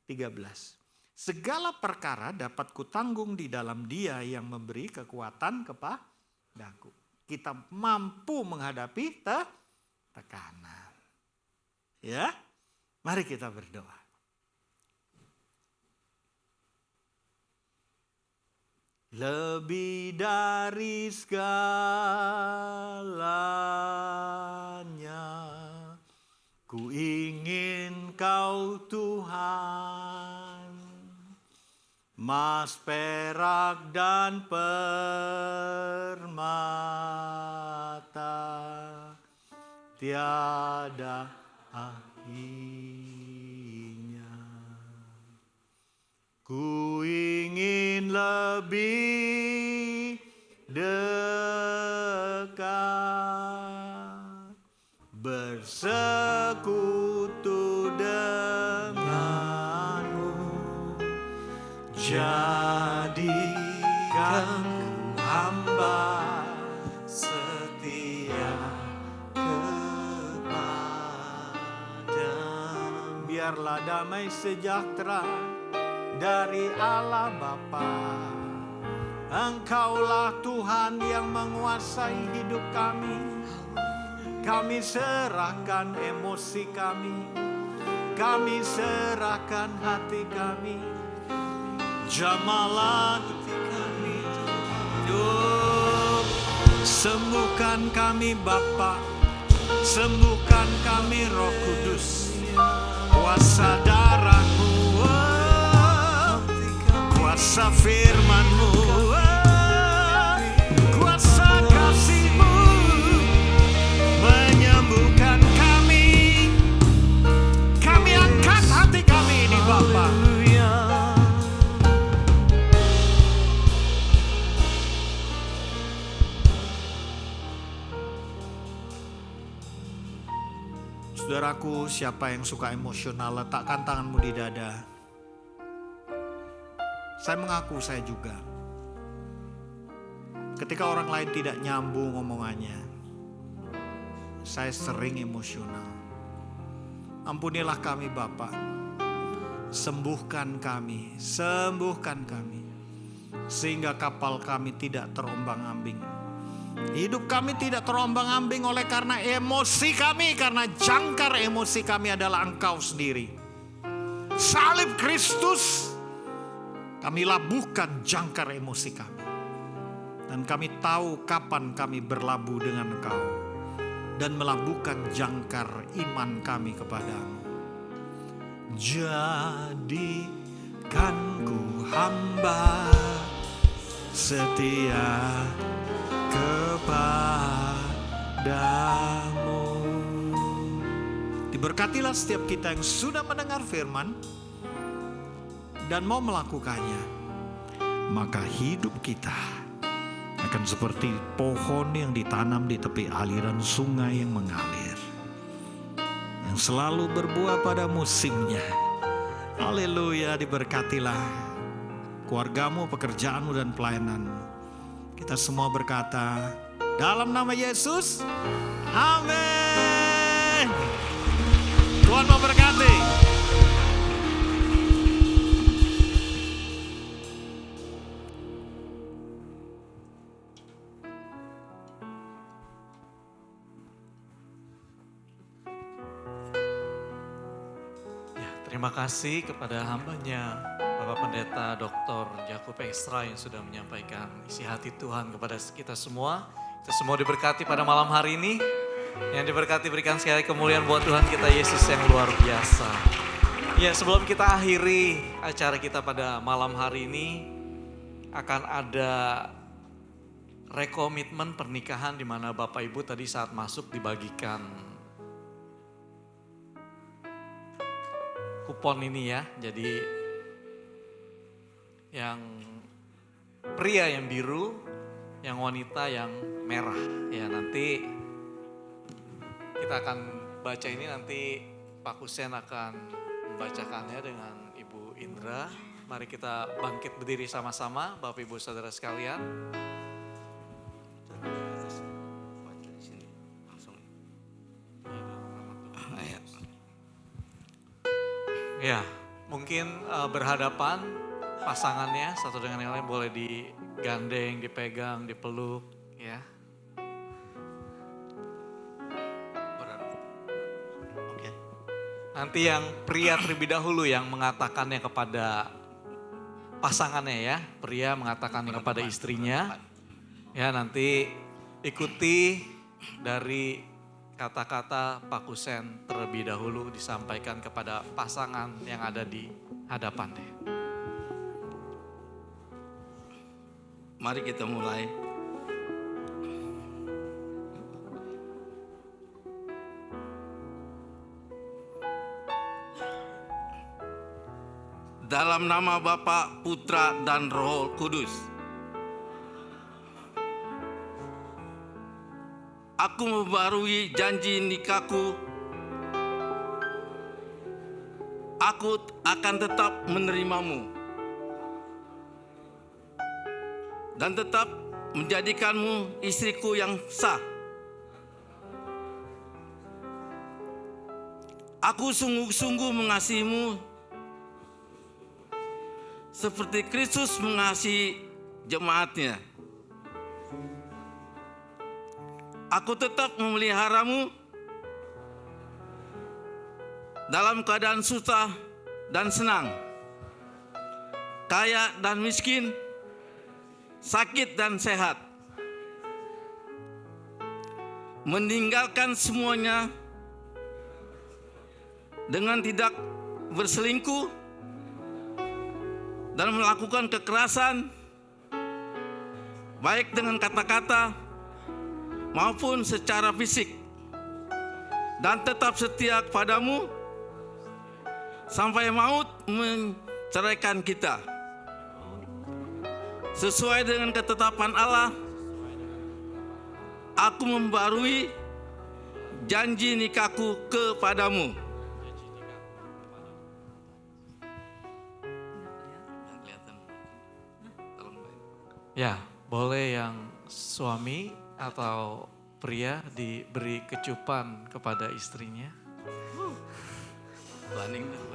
13. Segala perkara dapat kutanggung di dalam Dia yang memberi kekuatan kepadaku. Kita mampu menghadapi tekanan. Ya, mari kita berdoa. Lebih dari segalanya, ku ingin Kau Tuhan, emas, perak, dan permata, tiada akhirnya. Ku ingin lebih dekat, bersekutu denganmu, jadikan ku hamba setia kepadamu. Biarlah damai sejahtera dari Allah Bapa, Engkaulah Tuhan yang menguasai hidup kami. Kami serahkan emosi kami serahkan hati kami. Jamalah hati kami, Tuhan. Sembuhkan kami Bapa, sembuhkan kami Roh Kudus. Kuasa darah-Mu, kuasa firman-Mu, kuasa kasih-Mu menyembuhkan kami. Kami angkat hati kami ini Bapa. Saudaraku, siapa yang suka emosional, letakkan tanganmu di dada. Saya mengaku saya juga. Ketika orang lain tidak nyambung omongannya, saya sering emosional. Ampunilah kami Bapa. Sembuhkan kami. Sehingga kapal kami tidak terombang-ambing. Hidup kami tidak terombang-ambing oleh karena emosi kami. Karena jangkar emosi kami adalah Engkau sendiri. Salib Kristus, kami labuhkan jangkar emosi kami. Dan kami tahu kapan kami berlabuh dengan Engkau. Dan melabuhkan jangkar iman kami kepadamu. Jadikan ku hamba setia kepadamu. Diberkatilah setiap kita yang sudah mendengar firman dan mau melakukannya, maka hidup kita akan seperti pohon yang ditanam di tepi aliran sungai yang mengalir, yang selalu berbuah pada musimnya. Haleluya, diberkatilah keluargamu, pekerjaanmu, dan pelayananmu. Kita semua berkata, dalam nama Yesus, amin. Tuhan memberkati. Terima kasih kepada hambanya Bapak Pendeta Dr. Jakub Extra yang sudah menyampaikan isi hati Tuhan kepada kita semua. Kita semua diberkati pada malam hari ini. Yang diberkati berikan sekali kemuliaan buat Tuhan kita Yesus yang luar biasa. Ya, sebelum kita akhiri acara kita pada malam hari ini, akan ada rekomitmen pernikahan di mana Bapak Ibu tadi saat masuk dibagikan kupon ini ya. Jadi yang pria yang biru, yang wanita yang merah. Ya, nanti kita akan baca ini, nanti Pak Kusen akan membacakannya dengan Ibu Indra. Mari kita bangkit berdiri sama-sama Bapak Ibu Saudara sekalian. Ya, mungkin berhadapan pasangannya satu dengan yang lain, boleh digandeng, dipegang, dipeluk ya. Oke. Nanti yang pria terlebih dahulu yang mengatakannya kepada pasangannya ya. Pria mengatakannya kepada istrinya. Ya, nanti ikuti dari kata-kata Pak Kusen terlebih dahulu disampaikan kepada pasangan yang ada di hadapannya. Mari kita mulai. Dalam nama Bapa, Putra, dan Roh Kudus. Aku membarui janji nikahku. Aku akan tetap menerimamu dan tetap menjadikanmu istriku yang sah. Aku sungguh-sungguh mengasihimu seperti Kristus mengasihi jemaatnya. Aku tetap memeliharamu dalam keadaan susah dan senang, kaya dan miskin, sakit dan sehat. Meninggalkan semuanya dengan tidak berselingkuh dan melakukan kekerasan, baik dengan kata-kata maupun secara fisik, dan tetap setia kepadamu sampai maut menceraikan kita. Sesuai dengan ketetapan Allah, aku membarui janji nikahku kepadamu. Ya, boleh yang suami atau pria diberi kecupan kepada istrinya.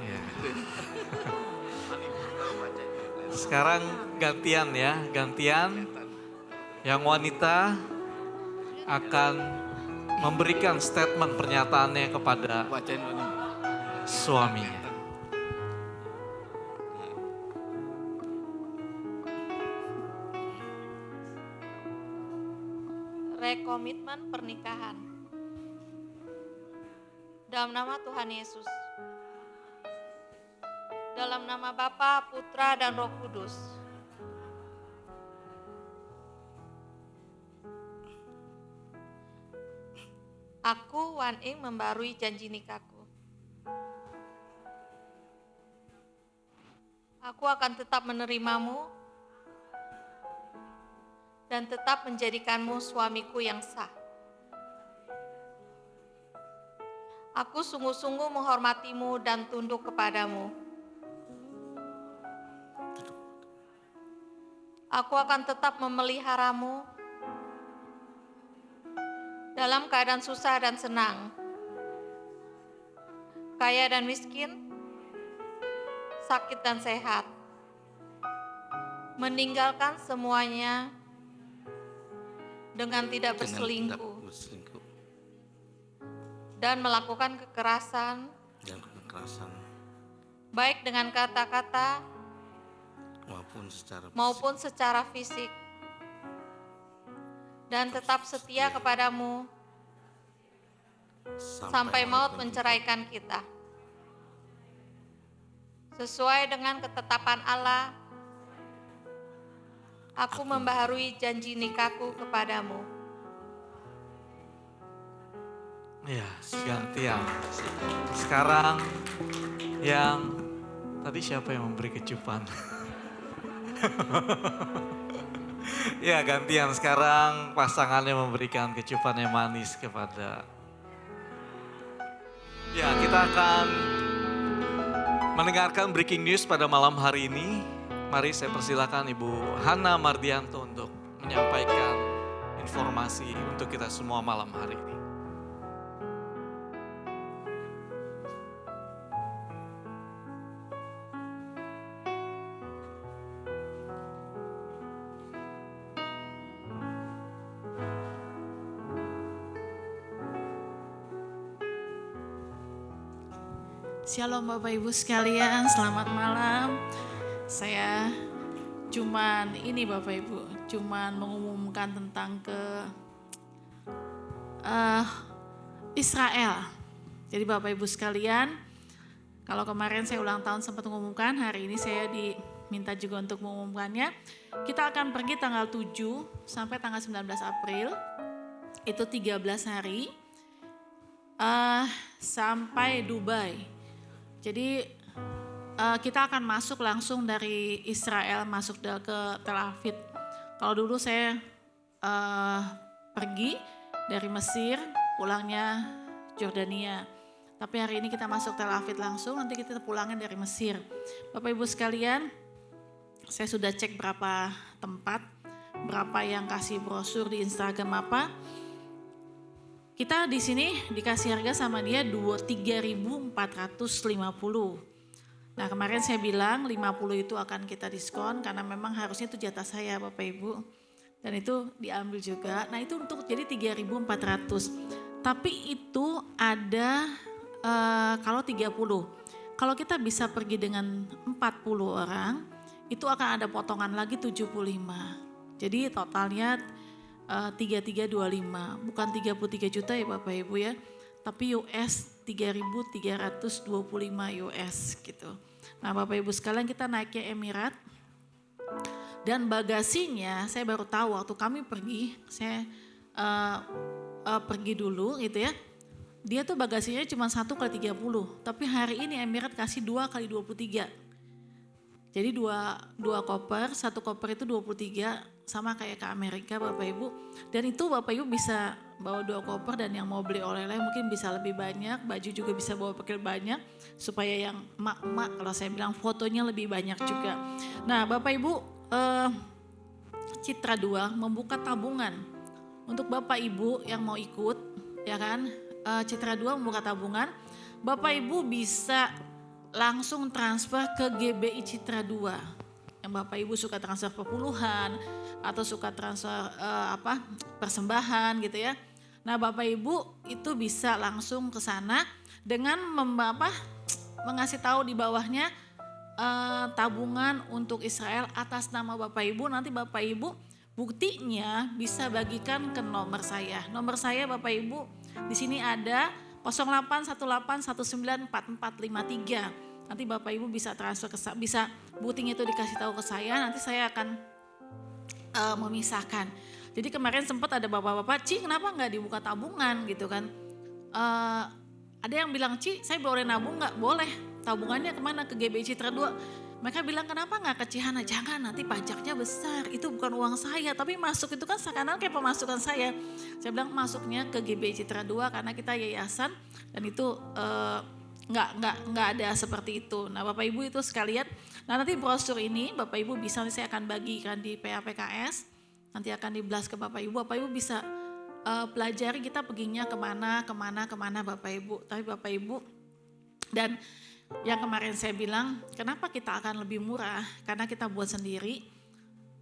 Ya. Sekarang gantian ya, gantian. Yang wanita akan memberikan statement pernyataannya kepada suaminya. Rekomitmen pernikahan. Dalam nama Tuhan Yesus. Dalam nama Bapa, Putra, dan Roh Kudus. Aku, Wan Ing, membarui janji nikahku. Aku akan tetap menerimamu dan tetap menjadikanmu suamiku yang sah. Aku sungguh-sungguh menghormatimu dan tunduk kepadamu. Aku akan tetap memeliharamu dalam keadaan susah dan senang, kaya dan miskin, sakit dan sehat, meninggalkan semuanya dengan tidak berselingkuh dan melakukan kekerasan, baik dengan kata-kata maupun secara fisik, dan tetap setia kepadamu sampai maut menceraikan kita. Sesuai dengan ketetapan Allah, aku membaharui janji nikahku kepadamu. Ya, gantian. Sekarang yang tadi siapa yang memberi kecupan? Ya, gantian. Sekarang pasangannya memberikan kecupan yang manis kepada. Ya, kita akan mendengarkan breaking news pada malam hari ini. Mari saya persilakan Ibu Hana Mardianto untuk menyampaikan informasi untuk kita semua malam hari ini. Shalom Bapak Ibu sekalian, selamat malam. Saya cuman ini Bapak Ibu, cuman mengumumkan tentang Israel. Jadi Bapak Ibu sekalian, kalau kemarin saya ulang tahun sempat mengumumkan, hari ini saya diminta juga untuk mengumumkannya. Kita akan pergi tanggal 7 sampai tanggal 19 April, itu 13 hari, sampai Dubai. Jadi kita akan masuk langsung dari Israel masuk ke Tel Aviv. Kalau dulu saya pergi dari Mesir, pulangnya Jordania. Tapi hari ini kita masuk Tel Aviv langsung, nanti kita pulangnya dari Mesir. Bapak Ibu sekalian, saya sudah cek berapa tempat, berapa yang kasih brosur di Instagram apa. Kita di sini dikasih harga sama dia 3.450. Nah kemarin saya bilang 50 itu akan kita diskon karena memang harusnya itu jatah saya Bapak Ibu. Dan itu diambil juga. Nah itu untuk jadi 3.400. Tapi itu ada kalau 30. Kalau kita bisa pergi dengan 40 orang itu akan ada potongan lagi 75. Jadi totalnya 3325, bukan 33 juta ya Bapak Ibu ya, tapi US 3.325 US gitu. Nah Bapak Ibu sekalian kita naiknya Emirat dan bagasinya saya baru tahu waktu kami pergi, saya pergi dulu gitu ya, dia tuh bagasinya cuma 1 kali 30, tapi hari ini Emirat kasih 2 kali 23. Jadi dua koper, satu koper itu 23 sama kayak ke Amerika Bapak Ibu. Dan itu Bapak Ibu bisa bawa 2 koper dan yang mau beli oleh-oleh mungkin bisa lebih banyak, baju juga bisa bawa pakai banyak supaya yang emak-emak kalau saya bilang fotonya lebih banyak juga. Nah Bapak Ibu Citra 2 membuka tabungan untuk Bapak Ibu yang mau ikut ya kan. Citra 2 membuka tabungan, Bapak Ibu bisa langsung transfer ke GBI Citra 2. Yang Bapak Ibu suka transfer perpuluhan atau suka transfer persembahan gitu ya. Nah Bapak Ibu itu bisa langsung ke sana dengan mengasih tahu di bawahnya tabungan untuk Israel atas nama Bapak Ibu. Nanti Bapak Ibu buktinya bisa bagikan ke nomor saya. Nomor saya Bapak Ibu di sini ada 0818194453. Nanti Bapak Ibu bisa transfer bisa buktinya itu dikasih tahu ke saya, nanti saya akan memisahkan. Jadi kemarin sempat ada bapak-bapak, Ci kenapa nggak dibuka tabungan gitu kan. Ada yang bilang, Ci saya boleh nabung nggak? Boleh, tabungannya kemana? Ke GBI Citra 2. Mereka bilang kenapa nggak ke Cihana? Jangan, nanti pajaknya besar, itu bukan uang saya. Tapi masuk itu kan seakan-akan kayak pemasukan saya. Saya bilang masuknya ke GBI Citra 2 karena kita yayasan dan itu nggak ada seperti itu. Nah Bapak Ibu itu sekalian, nah nanti brosur ini Bapak Ibu bisa, nanti saya akan bagikan di PAPKS, nanti akan di-blast ke Bapak Ibu bisa pelajari kita perginya kemana Bapak Ibu. Tapi Bapak Ibu, dan yang kemarin saya bilang kenapa kita akan lebih murah, karena kita buat sendiri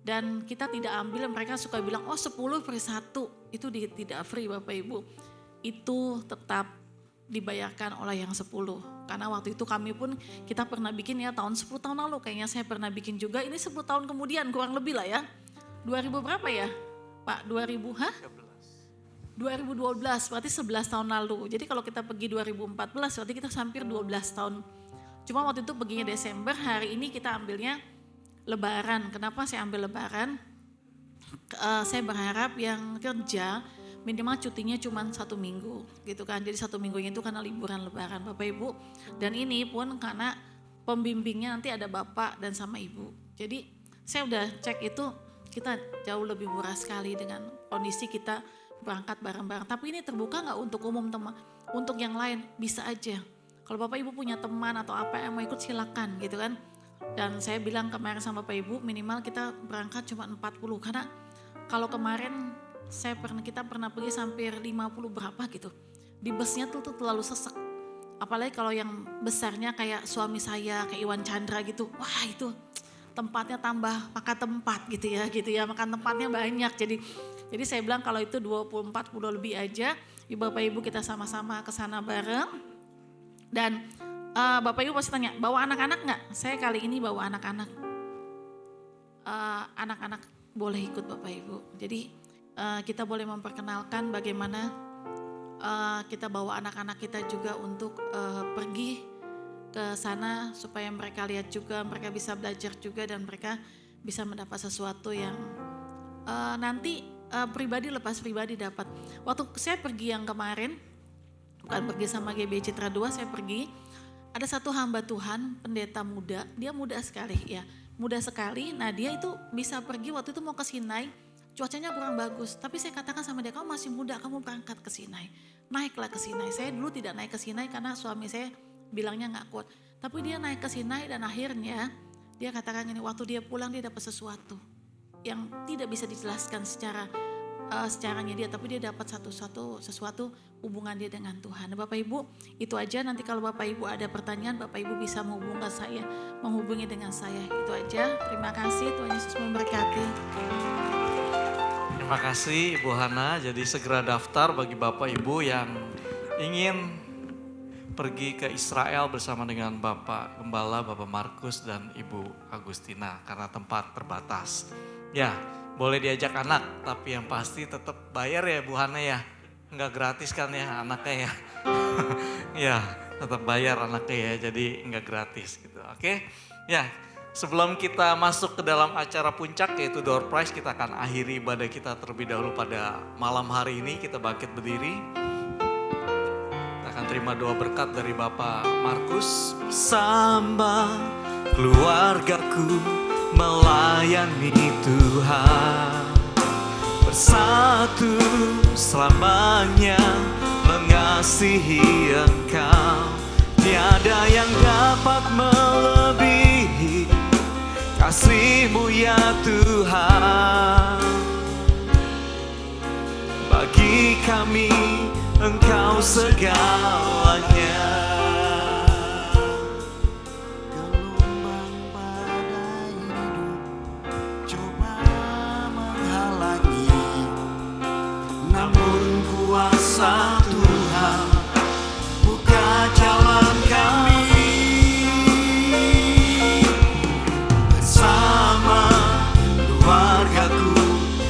dan kita tidak ambil, mereka suka bilang 10 free 1, itu tidak free Bapak Ibu, itu tetap dibayarkan oleh yang 10. Karena waktu itu kami pun kita pernah bikin ya 10 tahun lalu kayaknya saya pernah bikin juga, ini 10 tahun kemudian kurang lebih lah ya. 2000 berapa ya Pak? 2012 berarti 11 tahun lalu. Jadi kalau kita pergi 2014 berarti kita hampir 12 tahun. Cuma waktu itu perginya Desember, hari ini kita ambilnya Lebaran. Kenapa saya ambil Lebaran? Saya berharap yang kerja minimal cutinya cuma 1 minggu gitu kan. Jadi 1 minggunya itu karena liburan Lebaran Bapak Ibu. Dan ini pun karena pembimbingnya nanti ada Bapak dan sama Ibu. Jadi saya udah cek itu kita jauh lebih murah sekali dengan kondisi kita berangkat bareng-bareng. Tapi ini terbuka gak untuk umum teman? Untuk yang lain bisa aja. Kalau Bapak Ibu punya teman atau apa yang mau ikut silakan gitu kan. Dan saya bilang kemarin sama Bapak Ibu minimal kita berangkat cuma 40. Karena kalau kemarin kita pernah pergi hampir 50 berapa gitu. Di busnya tuh terlalu sesek. Apalagi kalau yang besarnya kayak suami saya, kayak Iwan Chandra gitu. Wah itu tempatnya tambah makan tempat gitu ya. Makan tempatnya banyak. Jadi saya bilang kalau itu 20-40 lebih aja. Bapak Ibu kita sama-sama ke sana bareng. Dan Bapak Ibu pasti tanya, bawa anak-anak nggak? Saya kali ini bawa anak-anak. Anak-anak boleh ikut Bapak Ibu. Jadi kita boleh memperkenalkan bagaimana kita bawa anak-anak kita juga untuk pergi ke sana supaya mereka lihat juga, mereka bisa belajar juga dan mereka bisa mendapat sesuatu yang nanti pribadi lepas pribadi dapat. Waktu saya pergi yang kemarin, bukan pergi sama GB Citra 2, saya pergi, ada satu hamba Tuhan, pendeta muda, dia muda sekali ya, muda sekali. Nah dia itu bisa pergi waktu itu mau ke Sinai, cuacanya kurang bagus. Tapi saya katakan sama dia, kamu masih muda, kamu berangkat ke Sinai, naiklah ke Sinai. Saya dulu tidak naik ke Sinai karena suami saya bilangnya nggak kuat. Tapi dia naik ke Sinai dan akhirnya dia katakan ini, waktu dia pulang dia dapat sesuatu yang tidak bisa dijelaskan secaranya dia, tapi dia dapat sesuatu hubungan dia dengan Tuhan. Nah, Bapak Ibu, itu aja. Nanti kalau Bapak Ibu ada pertanyaan, Bapak Ibu bisa menghubungi dengan saya. Itu aja. Terima kasih, Tuhan Yesus memberkati. Terima kasih Ibu Hana. Jadi segera daftar bagi Bapak Ibu yang ingin pergi ke Israel bersama dengan Bapak Gembala, Bapak Markus dan Ibu Agustina karena tempat terbatas. Ya, boleh diajak anak, tapi yang pasti tetap bayar ya Bu Hana ya. Enggak gratis kan ya anaknya ya. Ya, tetap bayar anaknya ya, jadi enggak gratis gitu. Oke. Ya, sebelum kita masuk ke dalam acara puncak yaitu door prize, kita akan akhiri ibadah kita terlebih dahulu pada malam hari ini. Kita bangkit berdiri. Kita akan terima doa berkat dari Bapak Markus. Bersama keluargaku melayani Tuhan, bersatu selamanya mengasihi Engkau. Tiada yang dapat melebihi kasih-Mu ya Tuhan. Bagi kami Engkau segalanya. Kuasa Tuhan buka jalan kami, bersama keluargaku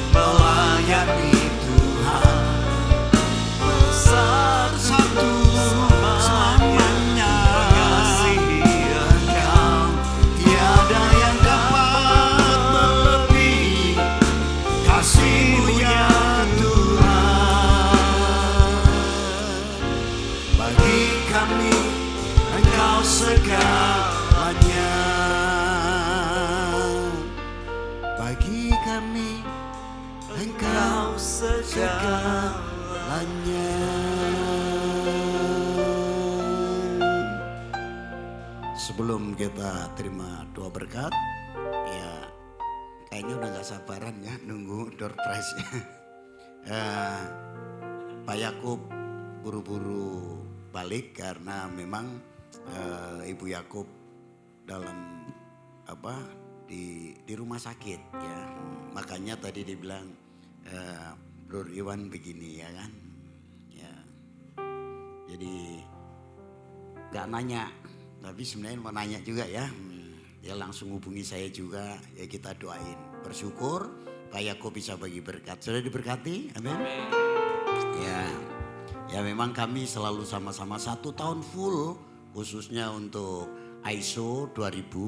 melayani Tuhan, bersatu selamanya mengasihi Engkau. Tiada yang dapat melebihi kasih-Mu ya kami, Engkau segalanya. Bagi kami, Engkau segalanya. Sebelum kita terima doa berkat, ya kayaknya udah gak sabaran ya nunggu door prize-nya. Pak Yakub buru-buru balik karena memang Ibu Yakub dalam di rumah sakit ya, makanya tadi dibilang Bro Iwan begini ya kan ya, jadi nggak nanya tapi sebenarnya mau nanya juga ya, ya langsung hubungi saya juga ya, kita doain bersyukur Pak Yakub bisa bagi berkat. Sudah diberkati, amin. Ya memang kami selalu sama-sama 1 tahun full khususnya untuk ISO 2000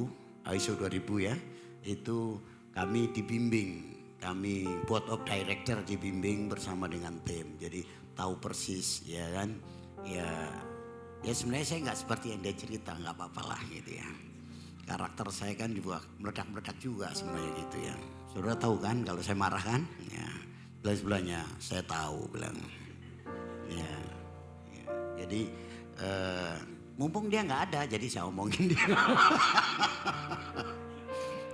ya, itu kami dibimbing, kami board of director dibimbing bersama dengan tim, jadi tahu persis ya kan, ya sebenarnya saya nggak seperti yang dia cerita, nggak apa-apa lah gitu ya, karakter saya kan juga meledak-meledak juga sebenarnya gitu ya. Saudara tahu kan kalau saya marah kan, ya sebelahnya saya tahu bilang. Ya. Jadi mumpung dia nggak ada, jadi saya omongin dia.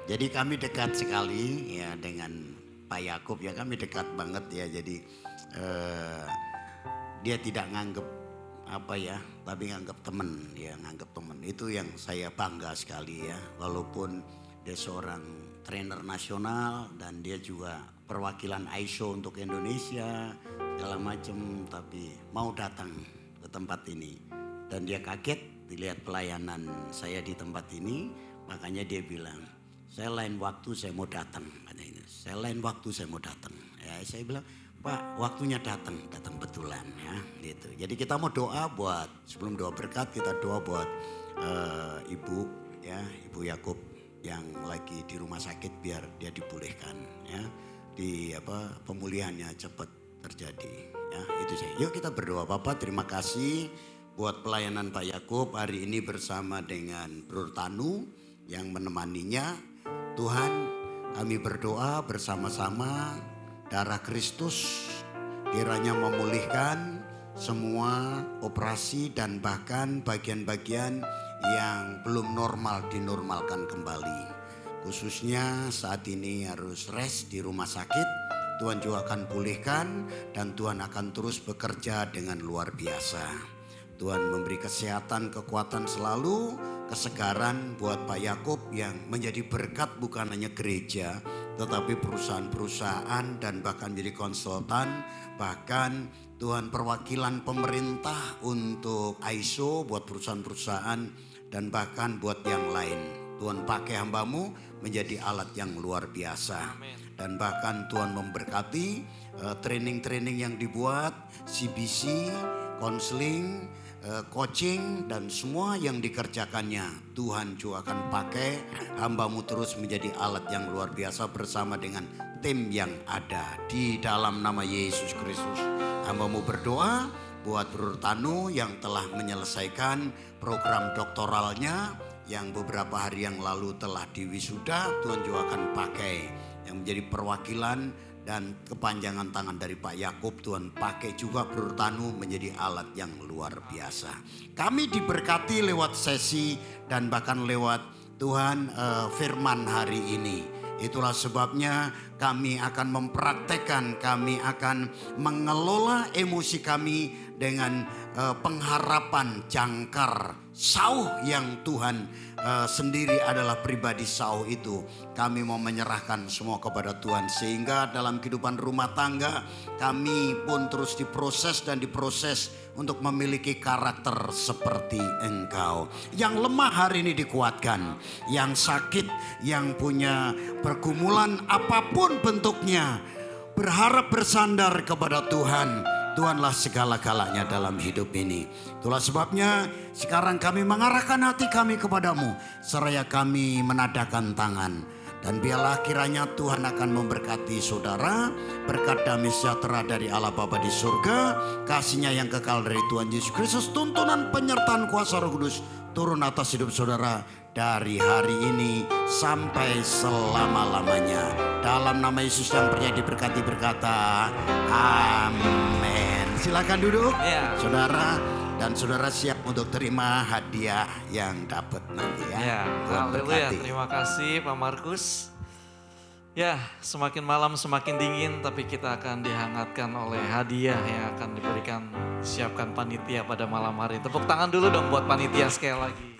Jadi kami dekat sekali ya dengan Pak Yakub ya, kami dekat banget ya. Jadi dia tidak nganggep apa ya, tapi nganggep temen ya, nganggep temen. Itu yang saya bangga sekali ya. Walaupun dia seorang trainer nasional dan dia juga perwakilan ISO untuk Indonesia segala macam, tapi mau datang ke tempat ini dan dia kaget lihat pelayanan saya di tempat ini, makanya dia bilang, saya lain waktu saya mau datang. Katanya, saya lain waktu saya mau datang. Ya, saya bilang, Pak, waktunya datang betulan ya, gitu. Jadi kita mau doa buat, sebelum doa berkat kita doa buat Ibu ya, Ibu Yakub yang lagi di rumah sakit biar dia dipulihkan ya, di pemulihannya cepat terjadi ya, itu saya. Yuk kita berdoa. Bapak, terima kasih buat pelayanan Pak Yakub hari ini bersama dengan Bro Tanu yang menemaninya. Tuhan, kami berdoa bersama-sama darah Kristus kiranya memulihkan semua operasi dan bahkan bagian-bagian yang belum normal dinormalkan kembali. Khususnya saat ini harus rest di rumah sakit. Tuhan juga akan pulihkan dan Tuhan akan terus bekerja dengan luar biasa. Tuhan memberi kesehatan, kekuatan selalu, kesegaran buat Pak Yakub yang menjadi berkat bukan hanya gereja, tetapi perusahaan-perusahaan dan bahkan jadi konsultan, bahkan Tuhan perwakilan pemerintah untuk ISO buat perusahaan-perusahaan dan bahkan buat yang lain. Tuhan pakai hambamu menjadi alat yang luar biasa. Dan bahkan Tuhan memberkati training-training yang dibuat, CBC, konseling, coaching dan semua yang dikerjakannya. Tuhan juga akan pakai hambamu terus menjadi alat yang luar biasa bersama dengan tim yang ada. Di dalam nama Yesus Kristus hambamu berdoa buat Bro Tanu yang telah menyelesaikan program doktoralnya yang beberapa hari yang lalu telah diwisuda. Tuhan juga akan pakai yang menjadi perwakilan dan kepanjangan tangan dari Pak Yakub. Tuhan pakai juga Bro Tanu menjadi alat yang luar biasa. Kami diberkati lewat sesi dan bahkan lewat Tuhan firman hari ini. Itulah sebabnya kami akan mempraktekkan, kami akan mengelola emosi kami dengan pengharapan jangkar sauh yang Tuhan sendiri adalah pribadi sauh itu. Kami mau menyerahkan semua kepada Tuhan sehingga dalam kehidupan rumah tangga kami pun terus diproses dan diproses untuk memiliki karakter seperti Engkau. Yang lemah hari ini dikuatkan, yang sakit, yang punya pergumulan apapun bentuknya, berharap bersandar kepada Tuhan. Tuhanlah segala-galanya dalam hidup ini. Itulah sebabnya sekarang kami mengarahkan hati kami kepadamu, seraya kami menadakan tangan. Dan biarlah kiranya Tuhan akan memberkati saudara, berkat damai sejahtera dari Allah Bapa di surga, kasih-Nya yang kekal dari Tuhan Yesus Kristus, tuntunan penyertaan kuasa Roh Kudus turun atas hidup saudara dari hari ini sampai selama-lamanya. Dalam nama Yesus yang percaya diberkati berkata, amin. Silakan duduk, saudara. Dan saudara siap untuk terima hadiah yang dapat nanti ya. Ya, haleluya. Terima kasih Pak Markus. Ya, semakin malam semakin dingin, tapi kita akan dihangatkan oleh hadiah yang akan diberikan, siapkan panitia pada malam hari. Tepuk tangan dulu dong buat panitia sekali lagi.